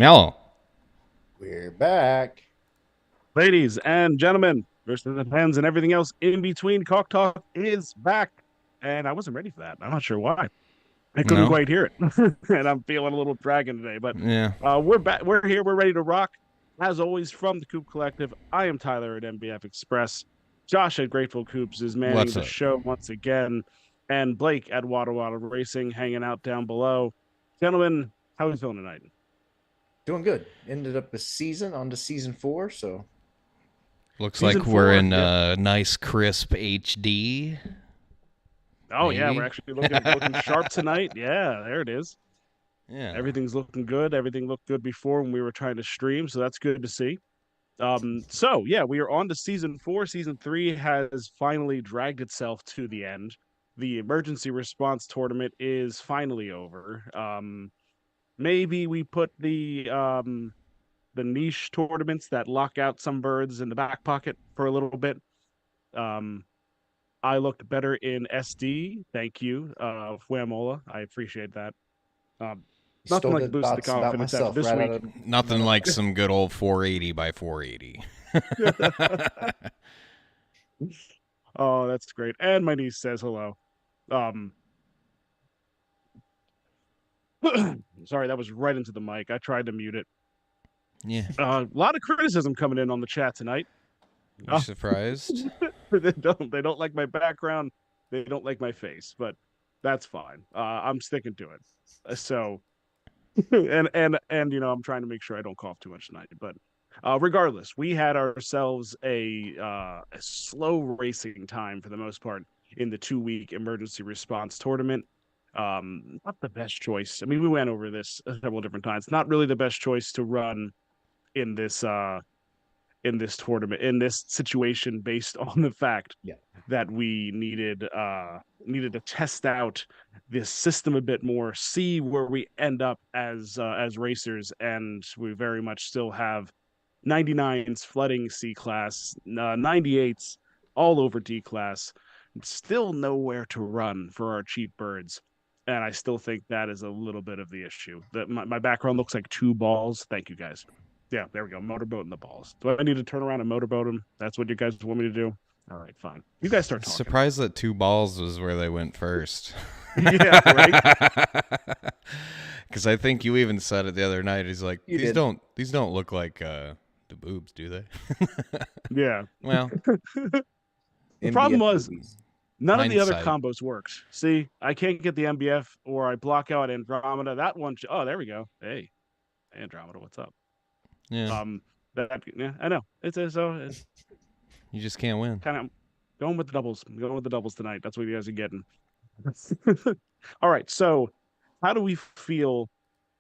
Mellow. We're back. Ladies and gentlemen, versus the pens and everything else in between, Cock Talk is back. And I wasn't ready for that. I'm not sure why. I couldn't No? quite hear it. And I'm feeling a little dragon today. But Yeah. we're back. We're here. We're ready to rock. As always, from the Coop Collective, I am Tyler at MBF Express. Josh at Grateful Coops is manning What's the up? show once again. And Blake at Wada Wada Racing hanging out down below. Gentlemen, how are you feeling tonight? Doing good. Ended up the season on to season 4, so Looks Season like we're four. in Yeah. nice crisp HD. Oh yeah, we're Maybe. actually looking sharp tonight. Yeah, there it is. Yeah. Everything's looking good. Everything looked good before when we were trying to stream, so that's good to see. So yeah, we are on to season 4. Season 3 has finally dragged itself to the end. The emergency response tournament is finally over. Maybe we put the niche tournaments that lock out some birds in the back pocket for a little bit. Um, I looked better in SD. Thank you, Fuemola. I appreciate that. Um, you Nothing stole like the a boost of thoughts about confidence after myself this right out week. of my Nothing mouth. like some good old 480 by 480. Oh, that's great. And my niece says hello. Um, sorry, that was right into the mic. I tried to mute it. Yeah. A lot of criticism coming in on the chat tonight. You surprised? They don't like my background. They don't like my face, but that's fine. I'm sticking to it. So and I'm trying to make sure I don't cough too much tonight. But regardless, we had ourselves a slow racing time for the most part in the 2 week emergency response tournament. Not the best choice. I mean, we went over this several different times. Not really the best choice to run in this tournament, in this situation, based on the fact Yeah. that we needed to test out this system a bit more, see where we end up as racers, and we very much still have 99s flooding C class, 98s all over D class, still nowhere to run for our cheap birds. And I still think that is a little bit of the issue. That my background looks like two balls. Thank you guys. Yeah, there we go. Motorboat in the balls. Do I need to turn around and motorboat them? That's what you guys want me to do? All right, fine. You guys start talking. Surprised that two balls was where they went first. Yeah, right. Because I think you even said it the other night. He's like, You these did. don't look like the boobs, do they? Yeah. Well, The problem MBF was movies. none of the other hindsight. combos worked. See, I can't get the MBF or I block out Andromeda. That one, oh, there we go. Hey, Andromeda, what's up? Yeah, That yeah, I know. It's you just can't win. kind of going with the doubles. I'm going with the doubles tonight. That's what you guys are getting. All right. So, how do we feel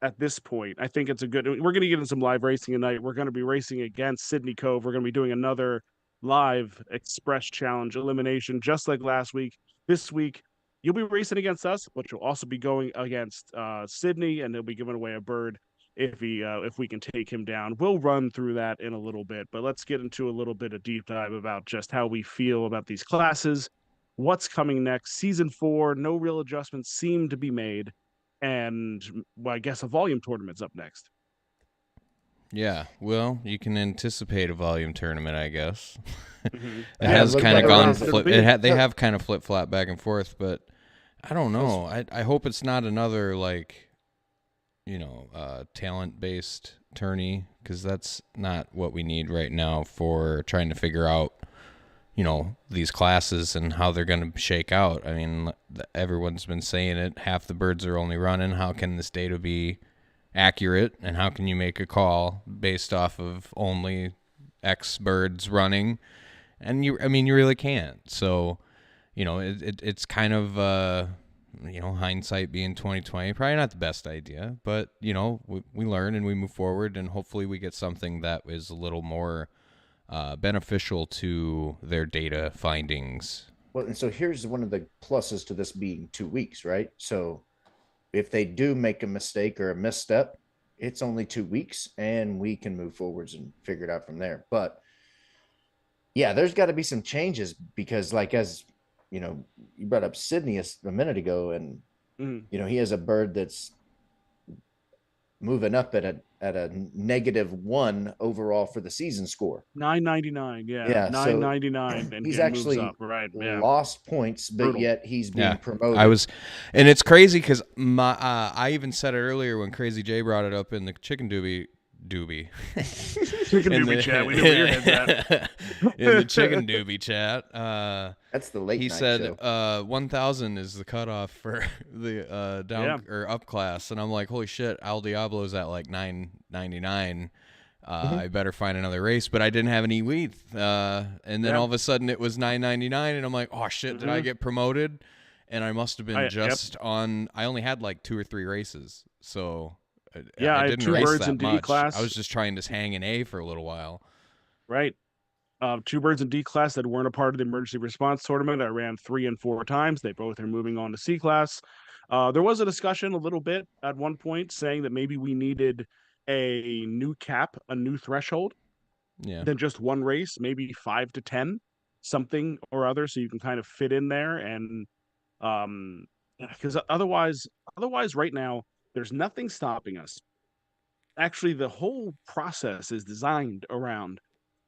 at this point? I think it's a good. We're going to get in some live racing tonight. We're going to be racing against Sydney Cove. We're going to be doing another live express challenge elimination, just like last week. This week, you'll be racing against us, but you'll also be going against Sydney, and they'll be giving away a bird if we can take him down. We'll run through that in a little bit, but let's get into a little bit of deep dive about just how we feel about these classes, what's coming next. Season 4, no real adjustments seem to be made, and well, I guess a volume tournament's up next. Yeah, well, you can anticipate a volume tournament, I guess. Mm-hmm. It Yeah, has look kind of like gone around flip. They have kind of flip flop back and forth, but I don't know. I hope it's not another like, talent based tourney, because that's not what we need right now for trying to figure out, these classes and how they're going to shake out. I mean, everyone's been saying it. Half the birds are only running. How can this data be accurate, and how can you make a call based off of only X birds running? And you really can't. So, it's kind of hindsight being 2020, probably not the best idea, but we learn and we move forward, and hopefully we get something that is a little more beneficial to their data findings. Well, and so here's one of the pluses to this being 2 weeks, right? So if they do make a mistake or a misstep, it's only 2 weeks and we can move forwards and figure it out from there. But yeah, there's got to be some changes because, like, as you brought up Sydney a minute ago, and Mm-hmm. he has a bird that's moving up at a -1 overall for the season score. 999, yeah, Yeah, so 999, and he's moves up, actually right? Yeah, lost points, but brutal. yet he's being Yeah, promoted. and it's crazy because I even said it earlier when Crazy J brought it up in the chicken doobie. Chicken in doobie chat. We know where your head's at. in the chicken doobie chat. That's the late He night said show. 1,000 is the cutoff for the down or up class, and I'm like, holy shit, Al Diablo's at like 999. I better find another race, but I didn't have any wheat. And then all of a sudden it was 999, and I'm like, oh shit, did I get promoted? And I must have been just on. I only had like 2 or 3 races, so I I had didn't 2 race birds in that D much. class. I was just trying to hang an A for a little while. Right. 2 birds in D class that weren't a part of the emergency response tournament. I ran 3 and 4 times. They both are moving on to C class. There was a discussion a little bit at one point saying that maybe we needed a new cap, a new threshold than just one race, maybe 5 to 10, something or other, so you can kind of fit in there. And because otherwise right now there's nothing stopping us. Actually, the whole process is designed around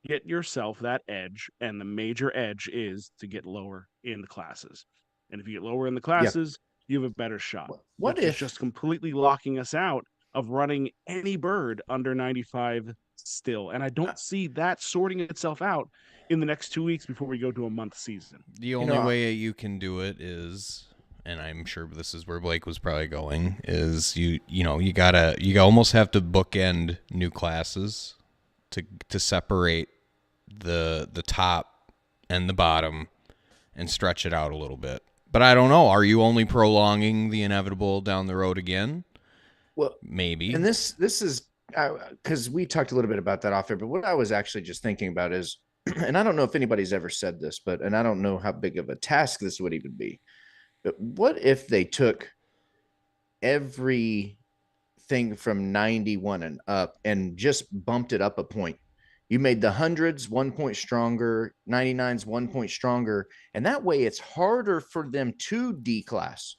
get yourself that edge, and the major edge is to get lower in the classes. And if you get lower in the classes, you have a better shot. What It's if just completely locking us out of running any bird under 95 still. And I don't see that sorting itself out in the next 2 weeks before we go to a month season. The only way you can do it is, and I'm sure this is where Blake was probably going, is you almost have to bookend new classes to separate the top and the bottom and stretch it out a little bit. But I don't know. Are you only prolonging the inevitable down the road again? Well, maybe. And this is because we talked a little bit about that off air, but what I was actually just thinking about is, and I don't know if anybody's ever said this, and I don't know how big of a task this would even be, but what if they took everything from 91 and up and just bumped it up a point? You made the hundreds 1 point stronger, 99s 1 point stronger, and that way it's harder for them to declass.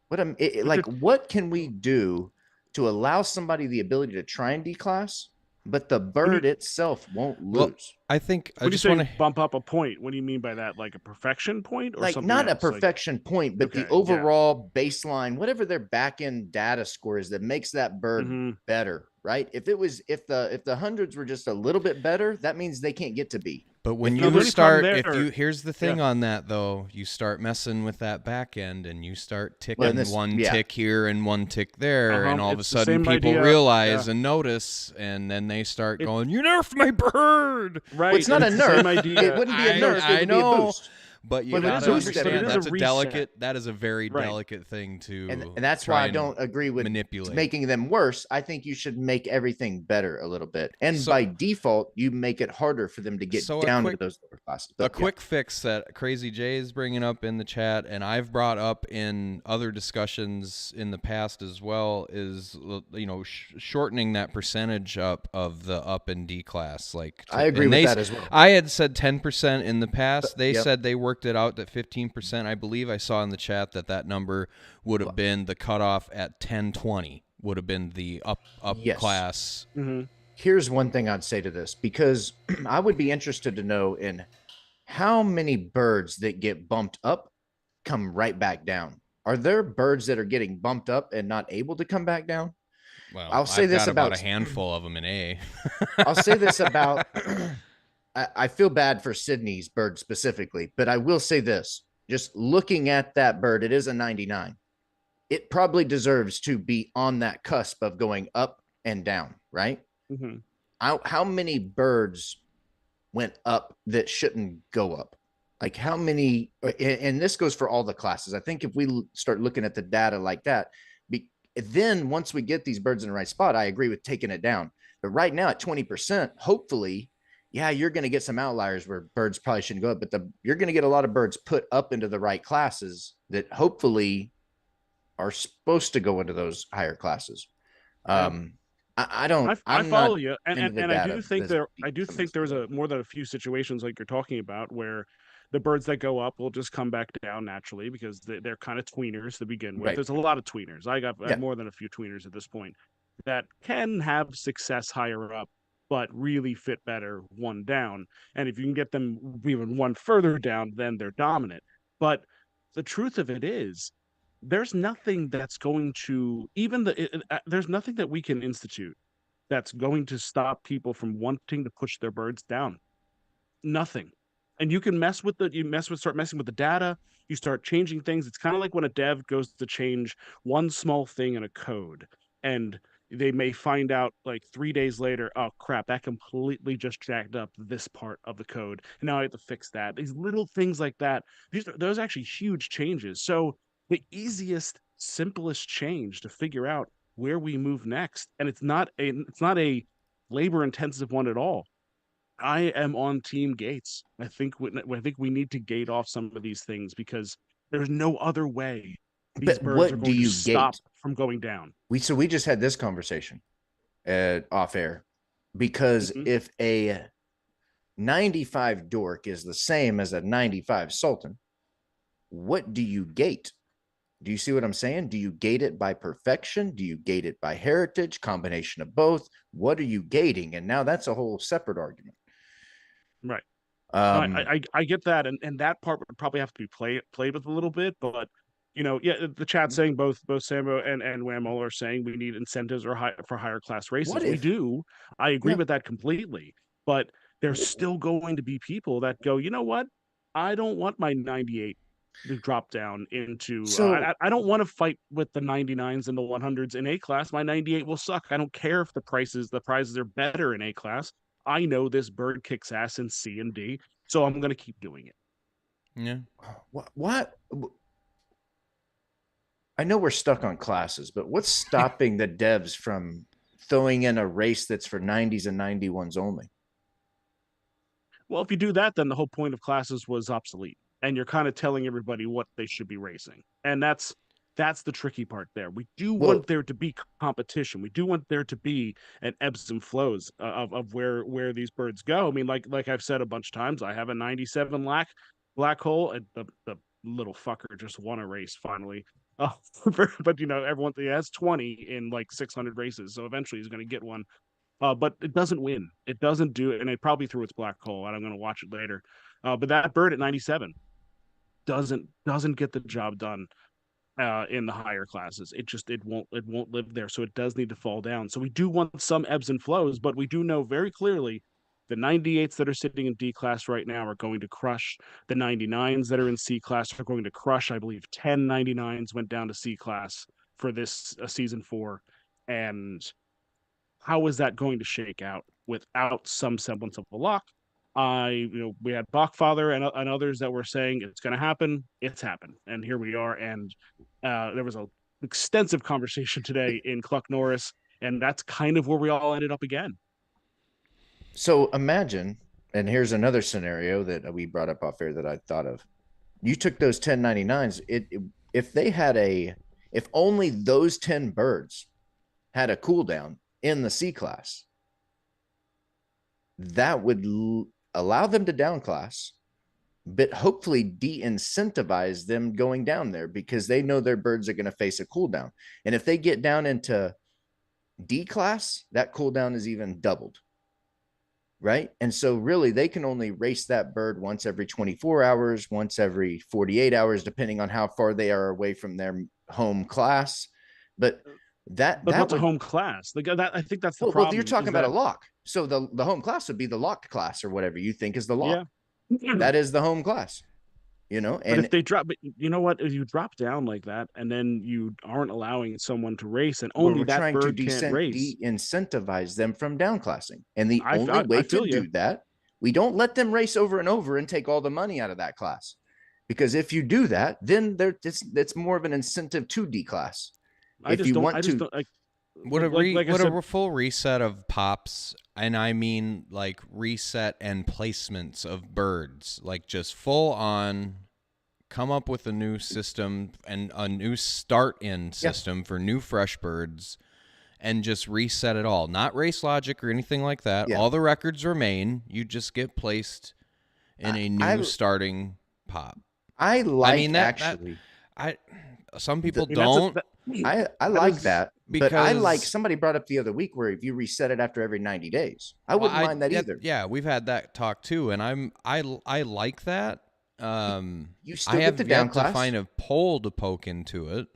What can we do to allow somebody the ability to try and declass, but the bird itself won't lose? Well, I think I just want to bump up a point. What do you mean by that? Like a perfection point, or like something not else? A perfection point, but the overall baseline, whatever their back end data score is that makes that bird better, right? If the hundreds were just a little bit better, that means they can't get to B. But when you start, here's the thing on that though, you start messing with that back end and you start ticking one tick here and one tick there, and all of a sudden people realize and notice, and then they start going, "You nerfed my bird!" Right? Well, it's not a nerf. It wouldn't be a nerf. I know. It would be a boost. But you gotta understand that's a delicate. That is a very delicate thing to, and that's why I don't agree with making them worse. I think you should make everything better a little bit, and by default, you make it harder for them to get down to those lower classes. But quick fix that Crazy J is bringing up in the chat, and I've brought up in other discussions in the past as well, is shortening that percentage up of the up and D class. Like I agree with that as well. I had said 10% in the past. They said they worked it out at 15%. I believe I saw in the chat that number would have been the cutoff at 1020 would have been the up class. Here's one thing I'd say to this, because I would be interested to know in how many birds that get bumped up come right back down. Are there birds that are getting bumped up and not able to come back down? Well, I'll say this about a handful of them in A. I'll say this about I feel bad for Sydney's bird specifically, but I will say this, just looking at that bird, it is a 99. It probably deserves to be on that cusp of going up and down, right? How many birds went up that shouldn't go up? Like how many, and this goes for all the classes. I think if we start looking at the data like that, then once we get these birds in the right spot, I agree with taking it down. But right now at 20%, hopefully, you're going to get some outliers where birds probably shouldn't go up, but you're going to get a lot of birds put up into the right classes that hopefully are supposed to go into those higher classes. I follow you, and I do think there's more than a few situations like you're talking about where the birds that go up will just come back down naturally because they're kind of tweeners to begin with. There's a lot of tweeners. I have more than a few tweeners at this point. that can have success higher up, but really fit better one down. And if you can get them even one further down, then they're dominant. But the truth of it is, there's nothing that's going to there's nothing that we can institute that's going to stop people from wanting to push their birds down. Nothing. And you can start messing with the data, you start changing things. It's kind of like when a dev goes to change one small thing in a code, and they may find out like 3 days later, oh crap, that completely just jacked up this part of the code. And now I have to fix that. These little things like that, those are actually huge changes. So the easiest, simplest change to figure out where we move next, and it's not a labor intensive one at all. I am on Team Gates. I think we need to gate off some of these things because there's no other way these But birds are what do going to you stop gate? from going down. We just had this conversation off air, because Mhm. if a 95 dork is the same as a 95 sultan, what do you gate? Do you see what I'm saying? Do you gate it by perfection? Do you gate it by heritage? Combination of both? What are you gating? And now that's a whole separate argument. Right. No, Um, I get that, and that part would probably have to be played with a little bit, but yeah, the chat saying both Sambo and Whammo are saying we need incentives for higher class what races. We if? do. I agree Yeah. with that completely, but there's still going to be people that go, you know what? I don't want my 98 to drop down into. So I don't want to fight with the 99s and the 100s in A class. My 98 will suck. I don't care if the prizes are better in A class. I know this bird kicks ass in C and D, so I'm going to keep doing it. Yeah. what? I know we're stuck on classes, but what's stopping the devs from throwing in a race that's for 90s and 91s only? Well, if you do that, then the whole point of classes was obsolete, and you're kind of telling everybody what they should be racing, and that's the tricky part there. We do Well, want there to be competition. We do want there to be an ebbs and flows of where these birds go. I mean, like I've said a bunch of times, I have a 97 black hole, and the little fucker just won a race finally. Oh, but everyone he has 20 in like 600 races, so eventually he's going to get one. But it doesn't win. It doesn't do it, and it probably threw its black hole. And I'm going to watch it later. But that bird at 97 doesn't get the job done in the higher classes. It won't live there. So it does need to fall down. So we do want some ebbs and flows, but we do know very clearly the 98s that are sitting in D class right now are going to crush. The 99s that are in C class are going to crush. I believe 10 99s went down to C class for this season 4, and how is that going to shake out without some semblance of a lock? We had Bachfather and others that were saying it's going to happen. It's happened, and here we are. And there was a extensive conversation today in Cluck Norris, and that's kind of where we all ended up again. so imagine, and here's another scenario that we brought up off air that I thought of. You took those 1099s. If they had if only those 10 birds had a cooldown in the C class, that would allow them to down class, but hopefully de-incentivize them going down there because they know their birds are going to face a cooldown. And if they get down into D class, that cooldown is even doubled. Right. And so really they can only race that bird once every 24 hours, once every 48 hours, depending on how far they are away from their home class. But But what's a home class? I think that's the well, you're problem. talking Is about a that lock. So the home class would be the locked class or whatever you think is the lock. yeah. That is the home class, But and if they drop, but you know what? If you drop down like that, and then you aren't allowing someone to race, and where only we're that trying to bird can't race, de-incentivize them from downclassing. And the I only I, way I to feel you. do that, we don't let them race over and over and take all the money out of that class. Because if you do that, then it's more of an incentive to declass. I If just you don't. want to, Like I Would said, a full reset of pops, and I mean like reset and placements of birds, like just full on come up with a new system and a new start-in system for new fresh birds and just reset it all. Not race logic or anything like that. Yeah. All the records remain. You just get placed in a new starting pop. I like mean, actually. I some people I mean, don't. I like is that, but I like because somebody brought up the other week where if you reset it after every 90 days, I wouldn't mind that either. yeah, we've had that talk too, and I like that. You I still get the have down yet to class. find a poll to poke into it.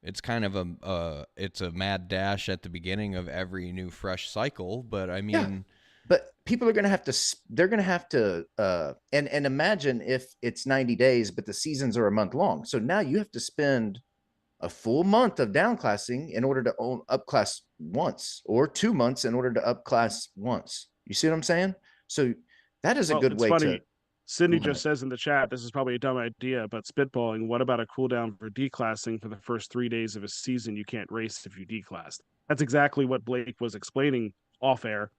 It's kind of it's a mad dash at the beginning of every new fresh cycle, but I Yeah, mean, but people are going to have to they're going to have to and imagine if it's 90 days but the seasons are a month long, so now you have to spend a full month of downclassing in order to own upclass once, or 2 months in order to upclass once. You see what I'm saying? So that is a Well, good it's way to funny. Sydney limit. just says in the chat, this is probably a dumb idea, but spitballing, what about a cooldown for declassing for the first 3 days of a season? You can't race if you declassed. That's exactly what Blake was explaining off air,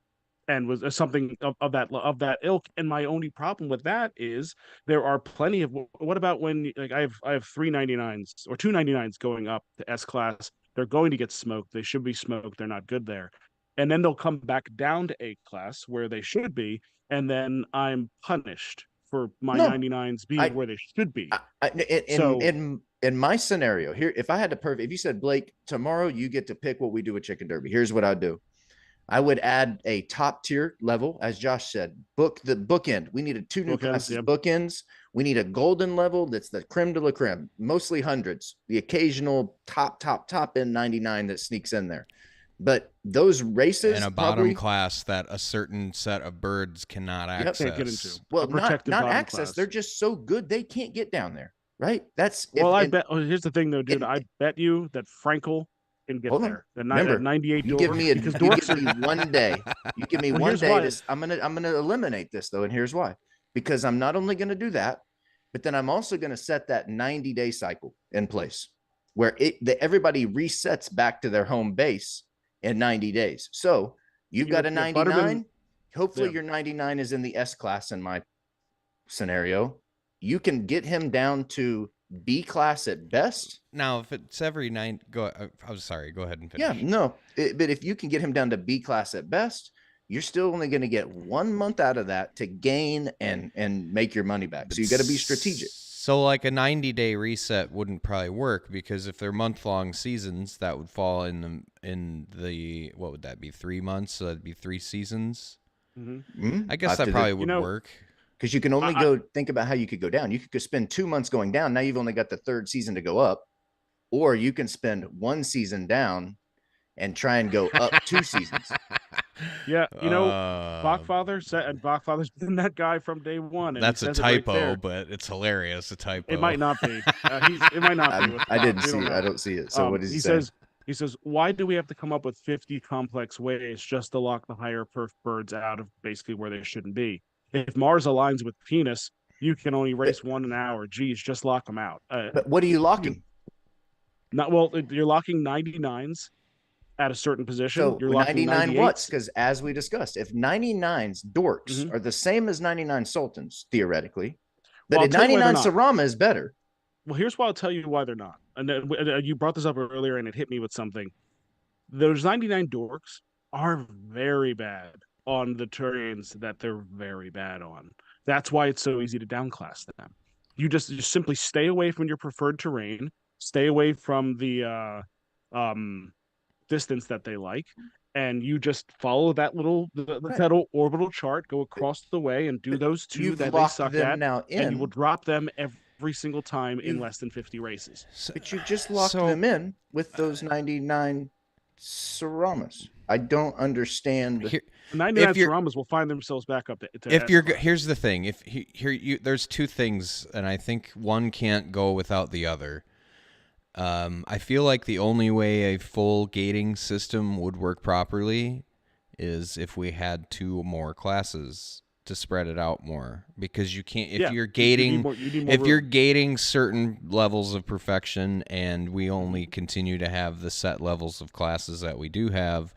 and was something of that ilk. And my only problem with that is there are plenty of, what about when, like, I have 399s or 299s going up to S class. They're going to get smoked. They should be smoked. They're not good there. And then they'll come back down to A class where they should be, and then I'm punished for my No, 99s being I, where they should be. in So my scenario here, if I had to if you said, Blake, tomorrow you get to pick what we do with chicken derby, here's what I'd do. I would add a top tier level, as Josh said, book the bookend. We needed two new bookends, classes, yeah. bookends. We need a golden level that's the creme de la creme, mostly hundreds, the occasional top end 99 that sneaks in there. But those and races a bottom probably, class that a certain set of birds cannot access. Can't get into. well, A not protected bottom access. class. They're just so good they can't get down there, right? That's Well, if I and, bet. Oh, here's the thing, though, dude. and I bet you that Frankel can get hold on. there. That Remember, 98 you give dorks, me because you dorks give me are. one day. You give me Well, one here's day why. to I'm gonna eliminate this though, and here's why. Because I'm not only gonna do that, but then I'm also gonna set that 90-day cycle in place where everybody resets back to their home base in 90 days. So you've got a 99. Butterman, Hopefully yeah. your 99 is in the S class in my scenario. You can get him down to B class at best. Now, if it's every 9, go. I'm sorry. Go ahead and finish. Yeah, no, but if you can get him down to B class at best, you're still only going to get 1 month out of that to gain and make your money back. So you got to be strategic. So like a 90-day reset wouldn't probably work, because if they're month-long seasons, that would fall in the what would that be, 3 months? So that'd be 3 seasons. Mm-hmm. I guess that probably would work. Because you can only go think about how you could go down. You could spend 2 months going down. Now you've only got the third season to go up, or you can spend 1 season down and try and go up 2 seasons. Yeah, Bachfather said, and Bachfather's been that guy from day one. And that's a typo, but it's hilarious. A typo. It might not be. It might not be. I didn't see it. I don't see it. So what does he say? He says, why do we have to come up with 50 complex ways just to lock the higher perf birds out of basically where they shouldn't be? If Mars aligns with Venus, you can only race 1 an hour. Geez, just lock them out. But what are you locking? You're locking 99s at a certain position. So you're locking 99 what's? Because as we discussed, if 99's dorks are the same as 99 sultans, theoretically, but a 99 Sarama is better. Well, here's why I'll tell you why they're not. And you brought this up earlier, and it hit me with something. Those 99 dorks are very bad on the terrains that they're very bad on. That's why it's so easy to downclass them. You just simply stay away from your preferred terrain, stay away from the distance that they like, and you just follow that little orbital chart, go across the way, and do those 2 that they suck at, and you will drop them every single time in less than 50 races. But you just locked them in with those 99 Saramas. I don't understand. 99 Saramas will find themselves back up to here's the thing. There's 2 things, and I think one can't go without the other. I feel like the only way a full gating system would work properly is if we had 2 more classes to spread it out more, because you can't, if you're gating, you're gating certain levels of perfection, and we only continue to have the set levels of classes that we do have,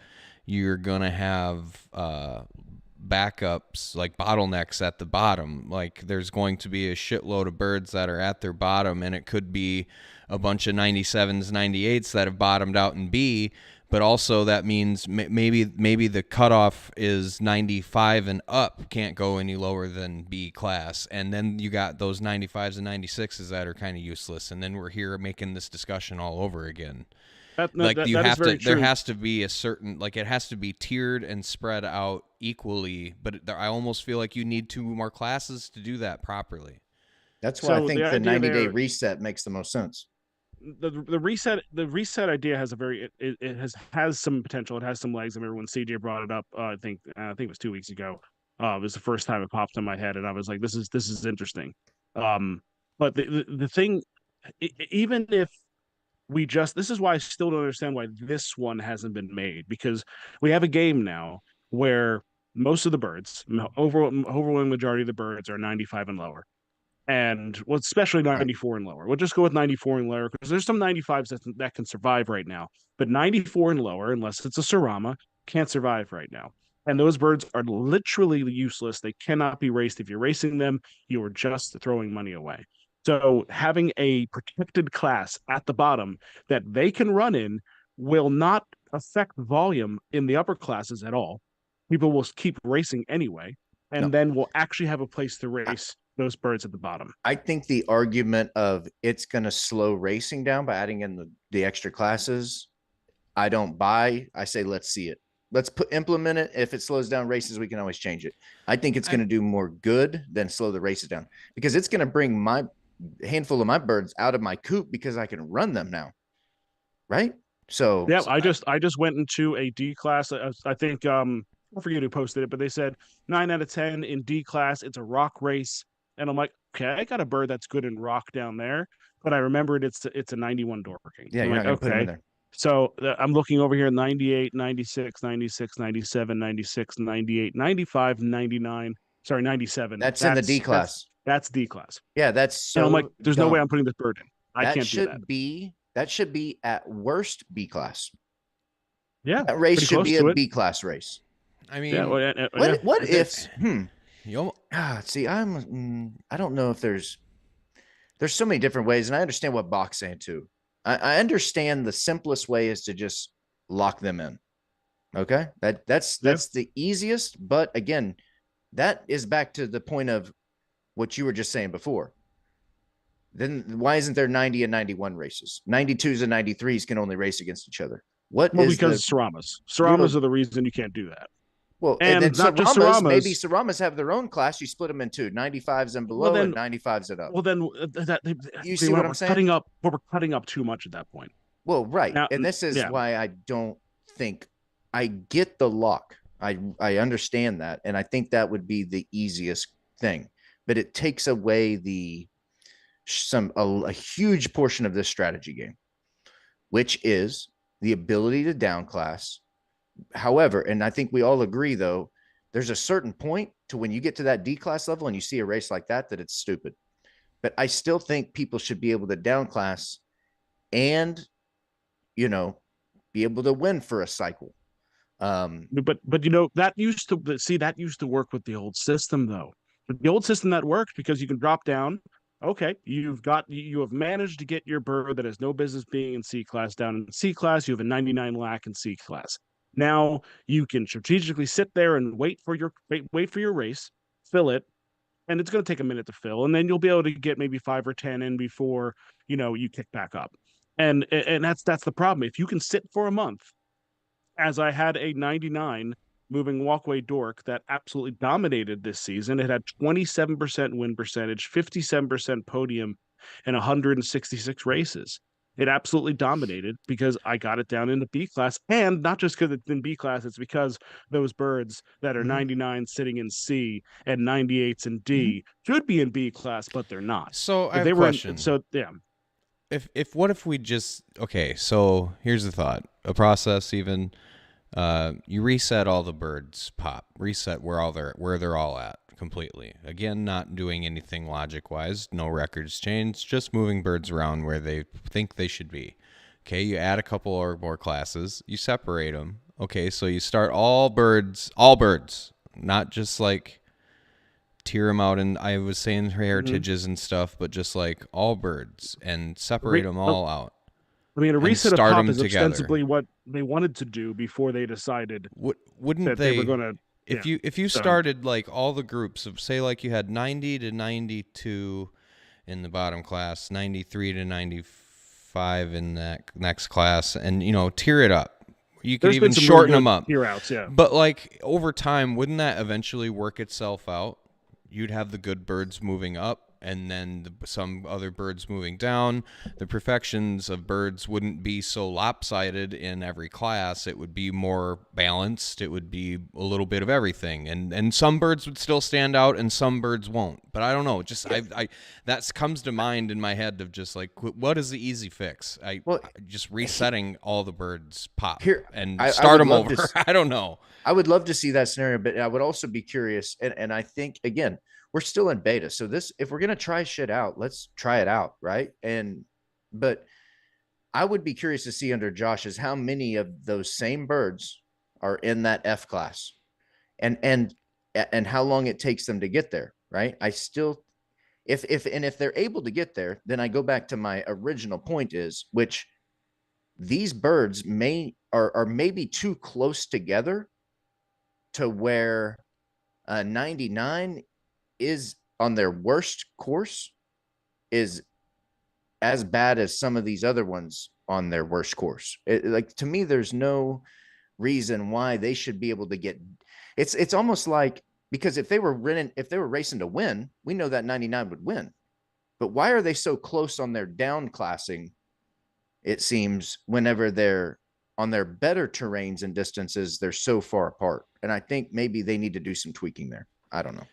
you're going to have, backups, like bottlenecks at the bottom. Like there's going to be a shitload of birds that are at their bottom, and it could be a bunch of 97s, 98s that have bottomed out in B, But also that means maybe the cutoff is 95 and up, can't go any lower than B class, and then you got those 95s and 96s that are kind of useless, and then we're here making this discussion all over again. Like you that is have very to, there true. has to be a certain, like it has to be tiered and spread out equally. But I almost feel like you need 2 more classes to do that properly. That's why I So think the the idea 90-day there, reset makes the most sense. the reset idea has a very it has some potential. It has some legs. I remember when CJ brought it up. I think it was 2 weeks ago. It was the first time it popped in my head, and I was like, this is interesting. But the thing, even if we just, this is why I still don't understand why this one hasn't been made, because we have a game now where most of the birds, overwhelming majority of the birds are 95 and lower, and well, especially Right. 94 and lower. We'll just go with 94 and lower because there's some 95s that can survive right now, but 94 and lower, unless it's a Sarama, can't survive right now. And those birds are literally useless. They cannot be raced. If you're racing them, you are just throwing money away. So having a protected class at the bottom that they can run in will not affect volume in the upper classes at all. People will keep racing anyway, No, and then we'll actually have a place to race those birds at the bottom. I think the argument of it's going to slow racing down by adding in the extra classes, I don't buy. I say, let's see it. Let's implement it. If it slows down races, we can always change it. I think it's going to do more good than slow the races down, because it's going to bring my handful of my birds out of my coop because I can run them now. Right. So yeah, I just went into a D class. I think I forget who posted it, but they said 9 out of 10 in D class. It's a rock race, and I'm like, okay, I got a bird that's good in rock down there, but I remembered it's a 91 Dorking. yeah, I'm you're not like, going to put them in okay. there. So I'm looking over here 98, 96, 96, 97, 96, 98, 95, 99. Sorry, 97. That's in the D class. That's D class. Yeah, that's And I'm like, so there's no way dumb. I'm putting this bird in. I That can't do that. should be at worst B class. Yeah, That race pretty should close be to a it. B class race. I mean, Yeah, well, What yeah. what if that's- see, I don't know if there's so many different ways, and I understand what BAWK's saying too. I understand the simplest way is to just lock them in. Okay. That's the easiest, but again, that is back to the point of what you were just saying before. Then why isn't there 90 and 91 races? 92s and 93s can only race against each other. What Well, is because the Saramas are the reason you can't do that. well, and then And not just Saramas, maybe Saramas. Saramas have their own class. You split them in two, 95s and Well, below and then, 95s and up. well, then You see what I'm saying? we're cutting up too much at that point. Well, right. Now, And this is yeah, why I don't think I get the lock. I understand that. And I think that would be the easiest thing, but it takes away a huge portion of this strategy game, which is the ability to downclass. However, and I think we all agree though, there's a certain point to when you get to that D class level and you see a race like that it's stupid. But I still think people should be able to downclass and, be able to win for a cycle. but that used to work with the old system though. But the old system that worked because you can drop down. Okay, you have managed to get your bird that has no business being in C class down in C class. You have a 99 lack in C class. Now you can strategically sit there and wait for your race, fill it, and it's going to take a minute to fill, and then you'll be able to get maybe 5 or 10 in before you kick back up. And that's the problem. If you can sit for a month, as I had a 99 moving walkway dork that absolutely dominated this season. It had 27% win percentage, 57% podium, and 166 races. It absolutely dominated because I got it down into B class. And not just because it's in B class, it's because those birds that are 99 sitting in C and 98s in D should be in B class, but they're not. So I If have they a were question. so yeah. If what if we just so here's the thought. A process even you reset all the birds pop. Reset where they're all at completely. Again, not doing anything logic wise, no records changed, just moving birds around where they think they should be. Okay, you add a couple or more classes, you separate them. Okay, so you start all birds, not just like tier them out, and I was saying heritages and stuff, but just like all birds and separate them all out. I mean, a and reset of start pop them is together. ostensibly what they wanted to do before they decided Wouldn't that they were going to. if you started like all the groups of, say, like you had 90 to 92 in the bottom class, 93 to 95 in that next class, and tier it up. You could There's even been some shorten really them good up. tier outs, yeah. But like over time, wouldn't that eventually work itself out? You'd have the good birds moving up, and then some other birds moving down. The perfections of birds wouldn't be so lopsided in every class. It would be more balanced. It would be a little bit of everything, and some birds would still stand out, and some birds won't. But I don't know. Just I that comes to mind in my head of just like, what is the easy fix? Just resetting all the birds pop and start them over. I don't know. I would love to see that scenario, but I would also be curious. And I think, again, we're still in beta. So if we're going to try shit out, let's try it out. Right. But I would be curious to see under Josh's, how many of those same birds are in that F class and how long it takes them to get there. Right. I still, if they're able to get there, then I go back to my original point which these birds are maybe too close together to where 99 is on their worst course is as bad as some of these other ones on their worst course. Like, to me, there's no reason why they should be able to get. It's almost like, because if they were racing to win, we know that 99 would win. But why are they so close on their down classing? It seems whenever they're on their better terrains and distances, they're so far apart. And I think maybe they need to do some tweaking there. I don't know.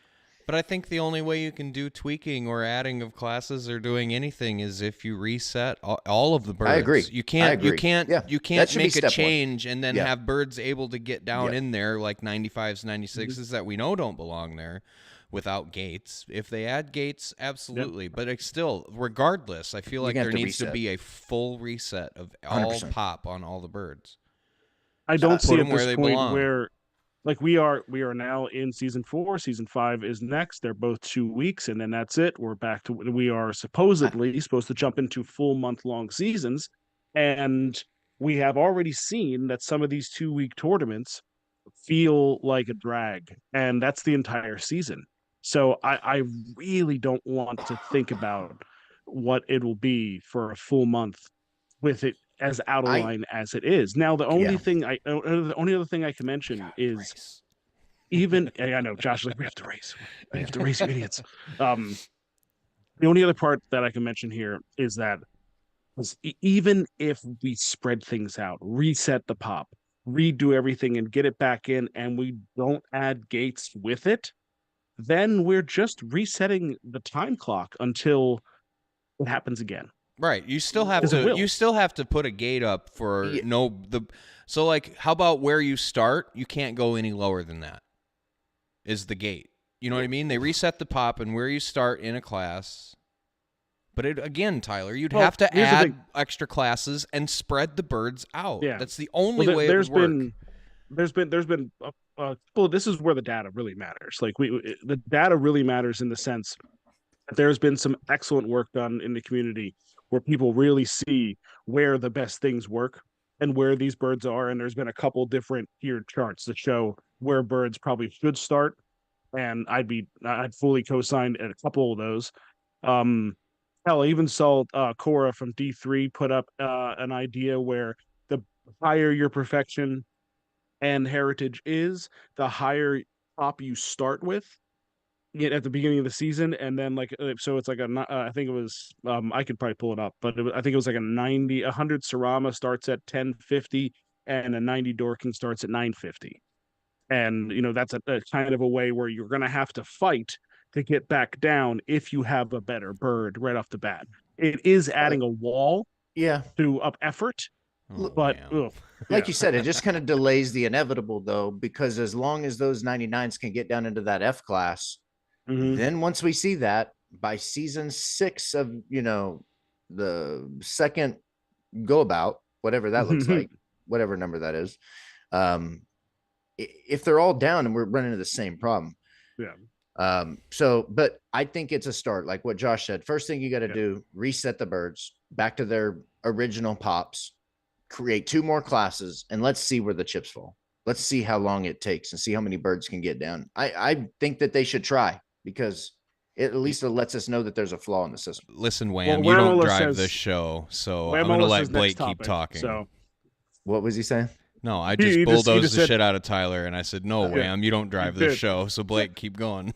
But I think the only way you can do tweaking or adding of classes or doing anything is if you reset all of the birds. I agree. You can't make a change and then have birds able to get down in there like 95s, 96s that we know don't belong there without gates. If they add gates, absolutely. But still, regardless, I feel like there needs to be a full reset of all 100%. pop on all the birds. I don't see at where this they point belong. where, like, we are now in season 4. Season 5 is next. They're both 2 weeks, and then that's it. We are supposedly supposed to jump into full month-long seasons, and we have already seen that some of these 2-week tournaments feel like a drag, and that's the entire season. So I really don't want to think about what it will be for a full month with it as out of line as it is. Now, the only other thing I can mention is even I know Josh, like, we have to race, you idiots. The only other part that I can mention here is that even if we spread things out, reset the pop, redo everything, and get it back in, and we don't add gates with it, then we're just resetting the time clock until it happens again. Right. You still have to put a gate up for so like, how about where you start? You can't go any lower than that. Is the gate. You know what I mean? They reset the pop and where you start in a class. But again, Tyler, you'd have to add extra classes and spread the birds out. Yeah. That's the only way it would work. There's been this is where the data really matters. Like, the data really matters in the sense that there's been some excellent work done in the community where people really see where the best things work and where these birds are. And there's been a couple different tiered charts that show where birds probably should start. And I'd fully co-sign a couple of those. Hell, I even saw Cora from D3 put up an idea where the higher your perfection and heritage is, the higher top you start with at the beginning of the season. And then, like, so it's like I think it was I could probably pull it up, but I think it was like a 100 Sarama starts at 1050 and a 90 Dorking starts at 950. And that's a kind of a way where you're going to have to fight to get back down if you have a better bird right off the bat. It is adding a wall to up effort. But like you said, it just kind of delays the inevitable, though, because as long as those 99s can get down into that F class, then once we see that by season 6 of the second go about, whatever that looks like, whatever number that is, if they're all down and we're running into the same problem. But I think it's a start, like what Josh said. First thing you got to do, reset the birds back to their original pops, create 2 more classes, and let's see where the chips fall. Let's see how long it takes and see how many birds can get down. I think that they should try, because at least it lets us know that there's a flaw in the system. Listen, Wham, Well, you don't Whamola drive says- this show, so I'm Whamola going to says let next Blake keep topic, talking. So What was he saying? No, I He just just bulldozed the said- shit out of Tyler, and I said, no, Yeah. Wham, you don't drive You this did. show, so Blake, keep going.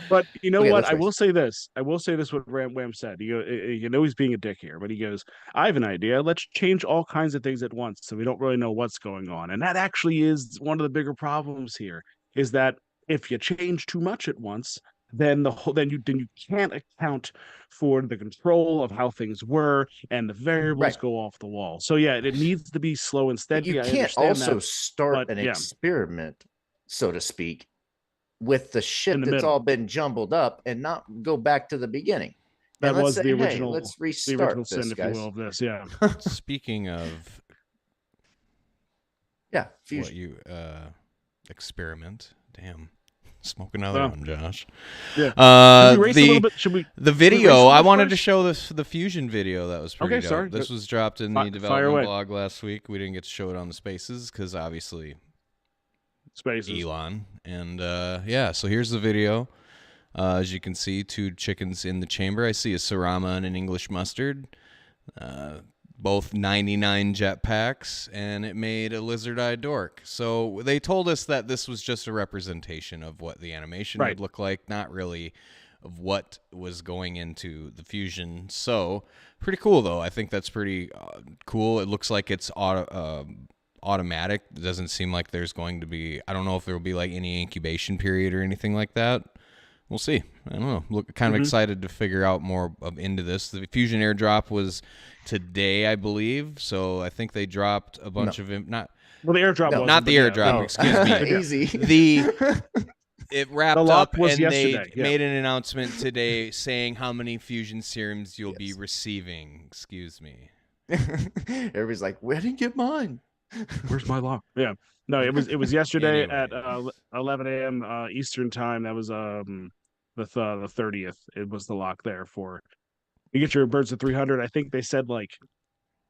But you know Okay, what? let's I race. will say this. I will say this. What Wham said. You know, he's being a dick here, but he goes, "I have an idea. Let's change all kinds of things at once, so we don't really know what's going on." And that actually is one of the bigger problems here. Is that if you change too much at once, then you can't account for the control of how things were, and the variables Right. go off the wall. So yeah, it needs to be slow and But steady. you I can't understand also that, start but an yeah. experiment, so to speak, with the shit In the that's middle. all been jumbled up and not go back to the beginning. That And let's was say, the hey, original, let's the restart original this, sin, if you guys. will, of this. Yeah. Speaking of Yeah, what fusion. you experiment, damn, smoke another Wow. one, Josh. Yeah. Should we race a little bit? Should we? The race a video, little I wanted to first? show the fusion video. That was pretty Okay, dope. sorry. This was dropped in Fire the development away. blog last week. We didn't get to show it on the spaces because obviously Spaces. Elon. And yeah, so here's the video. As you can see, 2 chickens in the chamber. I see a Sarama and an English mustard. Both 99 jetpacks, and it made a lizard-eyed dork. So they told us that this was just a representation of what the animation Right. would look like, not really of what was going into the fusion. So pretty cool, though. I think that's pretty cool. It looks like it's automatic. It doesn't seem like there's going to be, I don't know if there will be like any incubation period or anything like that. We'll see. I don't know. Look, kind of excited to figure out more into this. The Fusion airdrop was today, I believe. So I think they dropped a bunch of not Well, the airdrop No, was not the airdrop. Excuse me. Easy. It wrapped The lock up, was and yesterday, they yeah. made an announcement today saying how many fusion serums you'll be Yes. receiving. Excuse me. Everybody's like, where did you get mine? Where's my lock? Yeah. No, it was yesterday Anyway. at 11 a.m. Eastern time. That was the 30th. It was the lock there for you get your birds at 300. I think they said like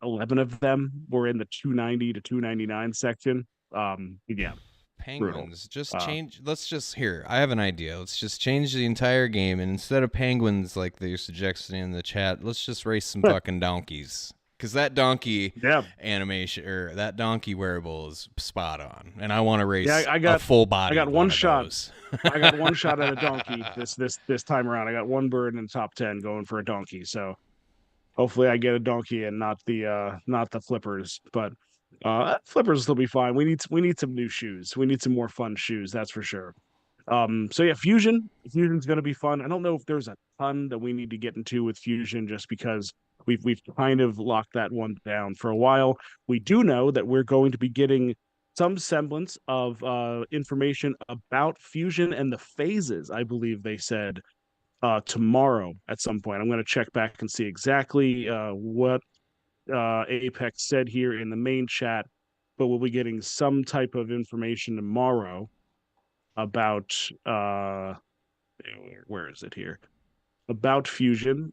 11 of them were in the 290 to 299 section. Yeah. Penguins, just Uh, change. Let's just here. I have an idea. Let's just change the entire game, and instead of penguins like they're suggesting in the chat, let's just race some fucking donkeys. Because that donkey Yeah. animation or that donkey wearable is spot on, and I want to race Yeah, I a got- full body. I got of one of shot. those. I got one shot at a donkey this time around. I got one bird in the top 10 going for a donkey. So hopefully I get a donkey and not the flippers. But flippers will be fine. We need some new shoes. We need some more fun shoes, that's for sure. So yeah, Fusion's gonna be fun. I don't know if there's a ton that we need to get into with Fusion just because we've kind of locked that one down for a while. We do know that we're going to be getting some semblance of information about Fusion and the phases, I believe they said tomorrow at some point. I'm going to check back and see exactly what Apex said here in the main chat, but we'll be getting some type of information tomorrow about where is it here? About Fusion.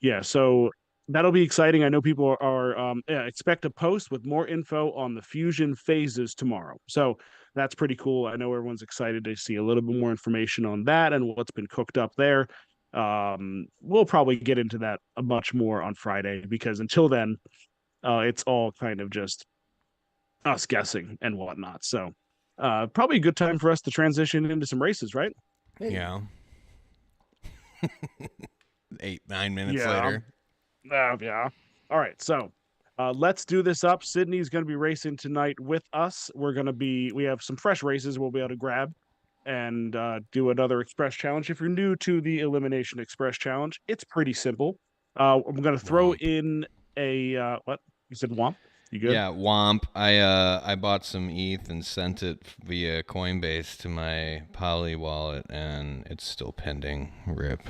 Yeah, so that'll be exciting. I know people are expect a post with more info on the Fusion phases tomorrow. So that's pretty cool. I know everyone's excited to see a little bit more information on that and what's been cooked up there. We'll probably get into that a much more on Friday because until then, it's all kind of just us guessing and whatnot. So probably a good time for us to transition into some races, right? Hey, Yeah. 8-9 minutes Yeah. later. Yeah. All right. So let's do this up. Sydney's going to be racing tonight with us. We have some fresh races we'll be able to grab and do another Express Challenge. If you're new to the Elimination Express Challenge, it's pretty simple. I'm going to throw Womp. in a, what? You said Womp? You good? Yeah, Womp. I bought some ETH and sent it via Coinbase to my Poly wallet, and it's still pending. RIP.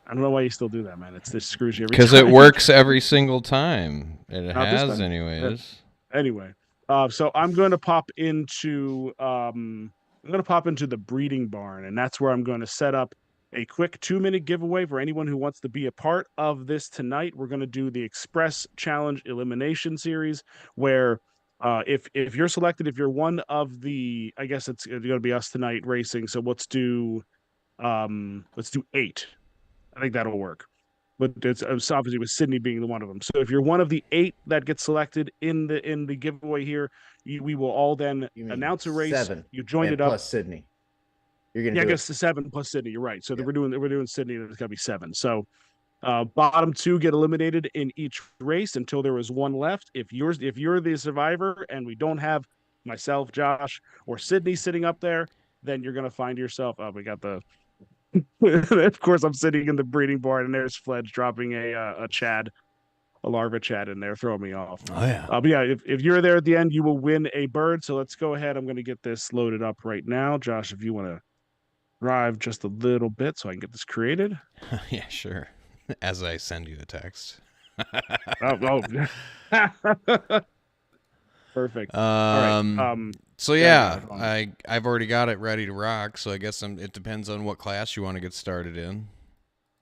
I don't know why you still do that, man. This screws you every Because time. it works every single time. It Not this has, time. anyways. Anyway, so I'm going to pop into the breeding barn, and that's where I'm going to set up a quick 2-minute giveaway for anyone who wants to be a part of this tonight. We're going to do the Express Challenge Elimination Series, where if you're selected, if you're one of the, I guess it's going to be us tonight racing. So let's do 8. I think that'll work. But it's obviously with Sydney being the one of them. So if you're one of the 8 that gets selected in the giveaway here, we will all then You mean announce a race. 7 You joined and it up. plus Sydney. You're gonna Yeah, I do guess the 7 plus Sydney. You're right. So Yeah. we're doing Sydney, and it's gonna be 7. So bottom 2 get eliminated in each race until there is one left. If you're the survivor and we don't have myself, Josh, or Sydney sitting up there, then you're gonna find yourself. Oh, we got the. Of course, I'm sitting in the breeding barn, and there's Fledge dropping a Chad, a larva Chad in there, throwing me off. Oh yeah. But yeah, if you're there at the end, you will win a bird. So let's go ahead. I'm going to get this loaded up right now, Josh. If you want to drive just a little bit, so I can get this created. Yeah, sure. As I send you the text. Oh. Perfect. All right. So yeah, I've already got it ready to rock. So I guess it depends on what class you want to get started in.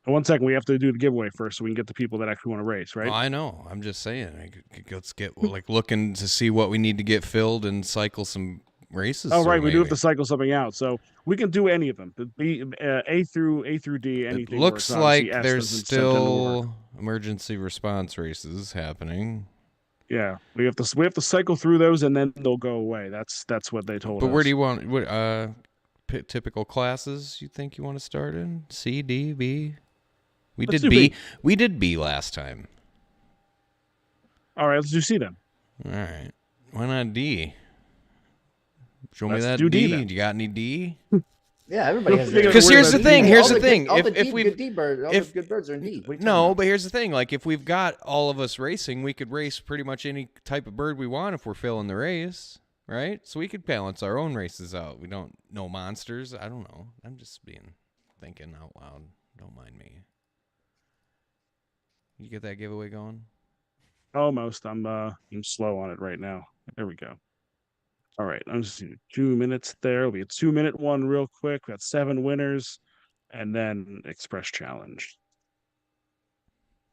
1 second, we have to do the giveaway first, so we can get the people that actually want to race, right? Oh, I know. I'm just saying. Let's get looking to see what we need to get filled and cycle some races. Oh, right. We do have to cycle something out, so we can do any of them. A through D. Anything. It looks works. like S there's doesn't tend to work. still emergency response races happening. Yeah, we have to cycle through those, and then they'll go away. That's what they told us. But where do you want typical classes you think you want to start in? C, D, B? We Let's did do B. B. We did B last time. All right, let's do C then. All right. Why not D? Show me Let's that do D D. then. You got any D? Yeah, everybody has Because Because here's the thing. Here's all the thing. All the If D, we good D birds, all the good birds are in D. What are you talking no, about? but here's the thing. Like if we've got all of us racing, we could race pretty much any type of bird we want if we're filling the race, right? So we could balance our own races out. We don't know monsters. I don't know. I'm just thinking out loud. Don't mind me. You get that giveaway going? Almost. I'm slow on it right now. There we go. All right, I'm just 2 minutes there. It'll be a 2-minute one real quick. We got 7 winners, and then Express Challenge.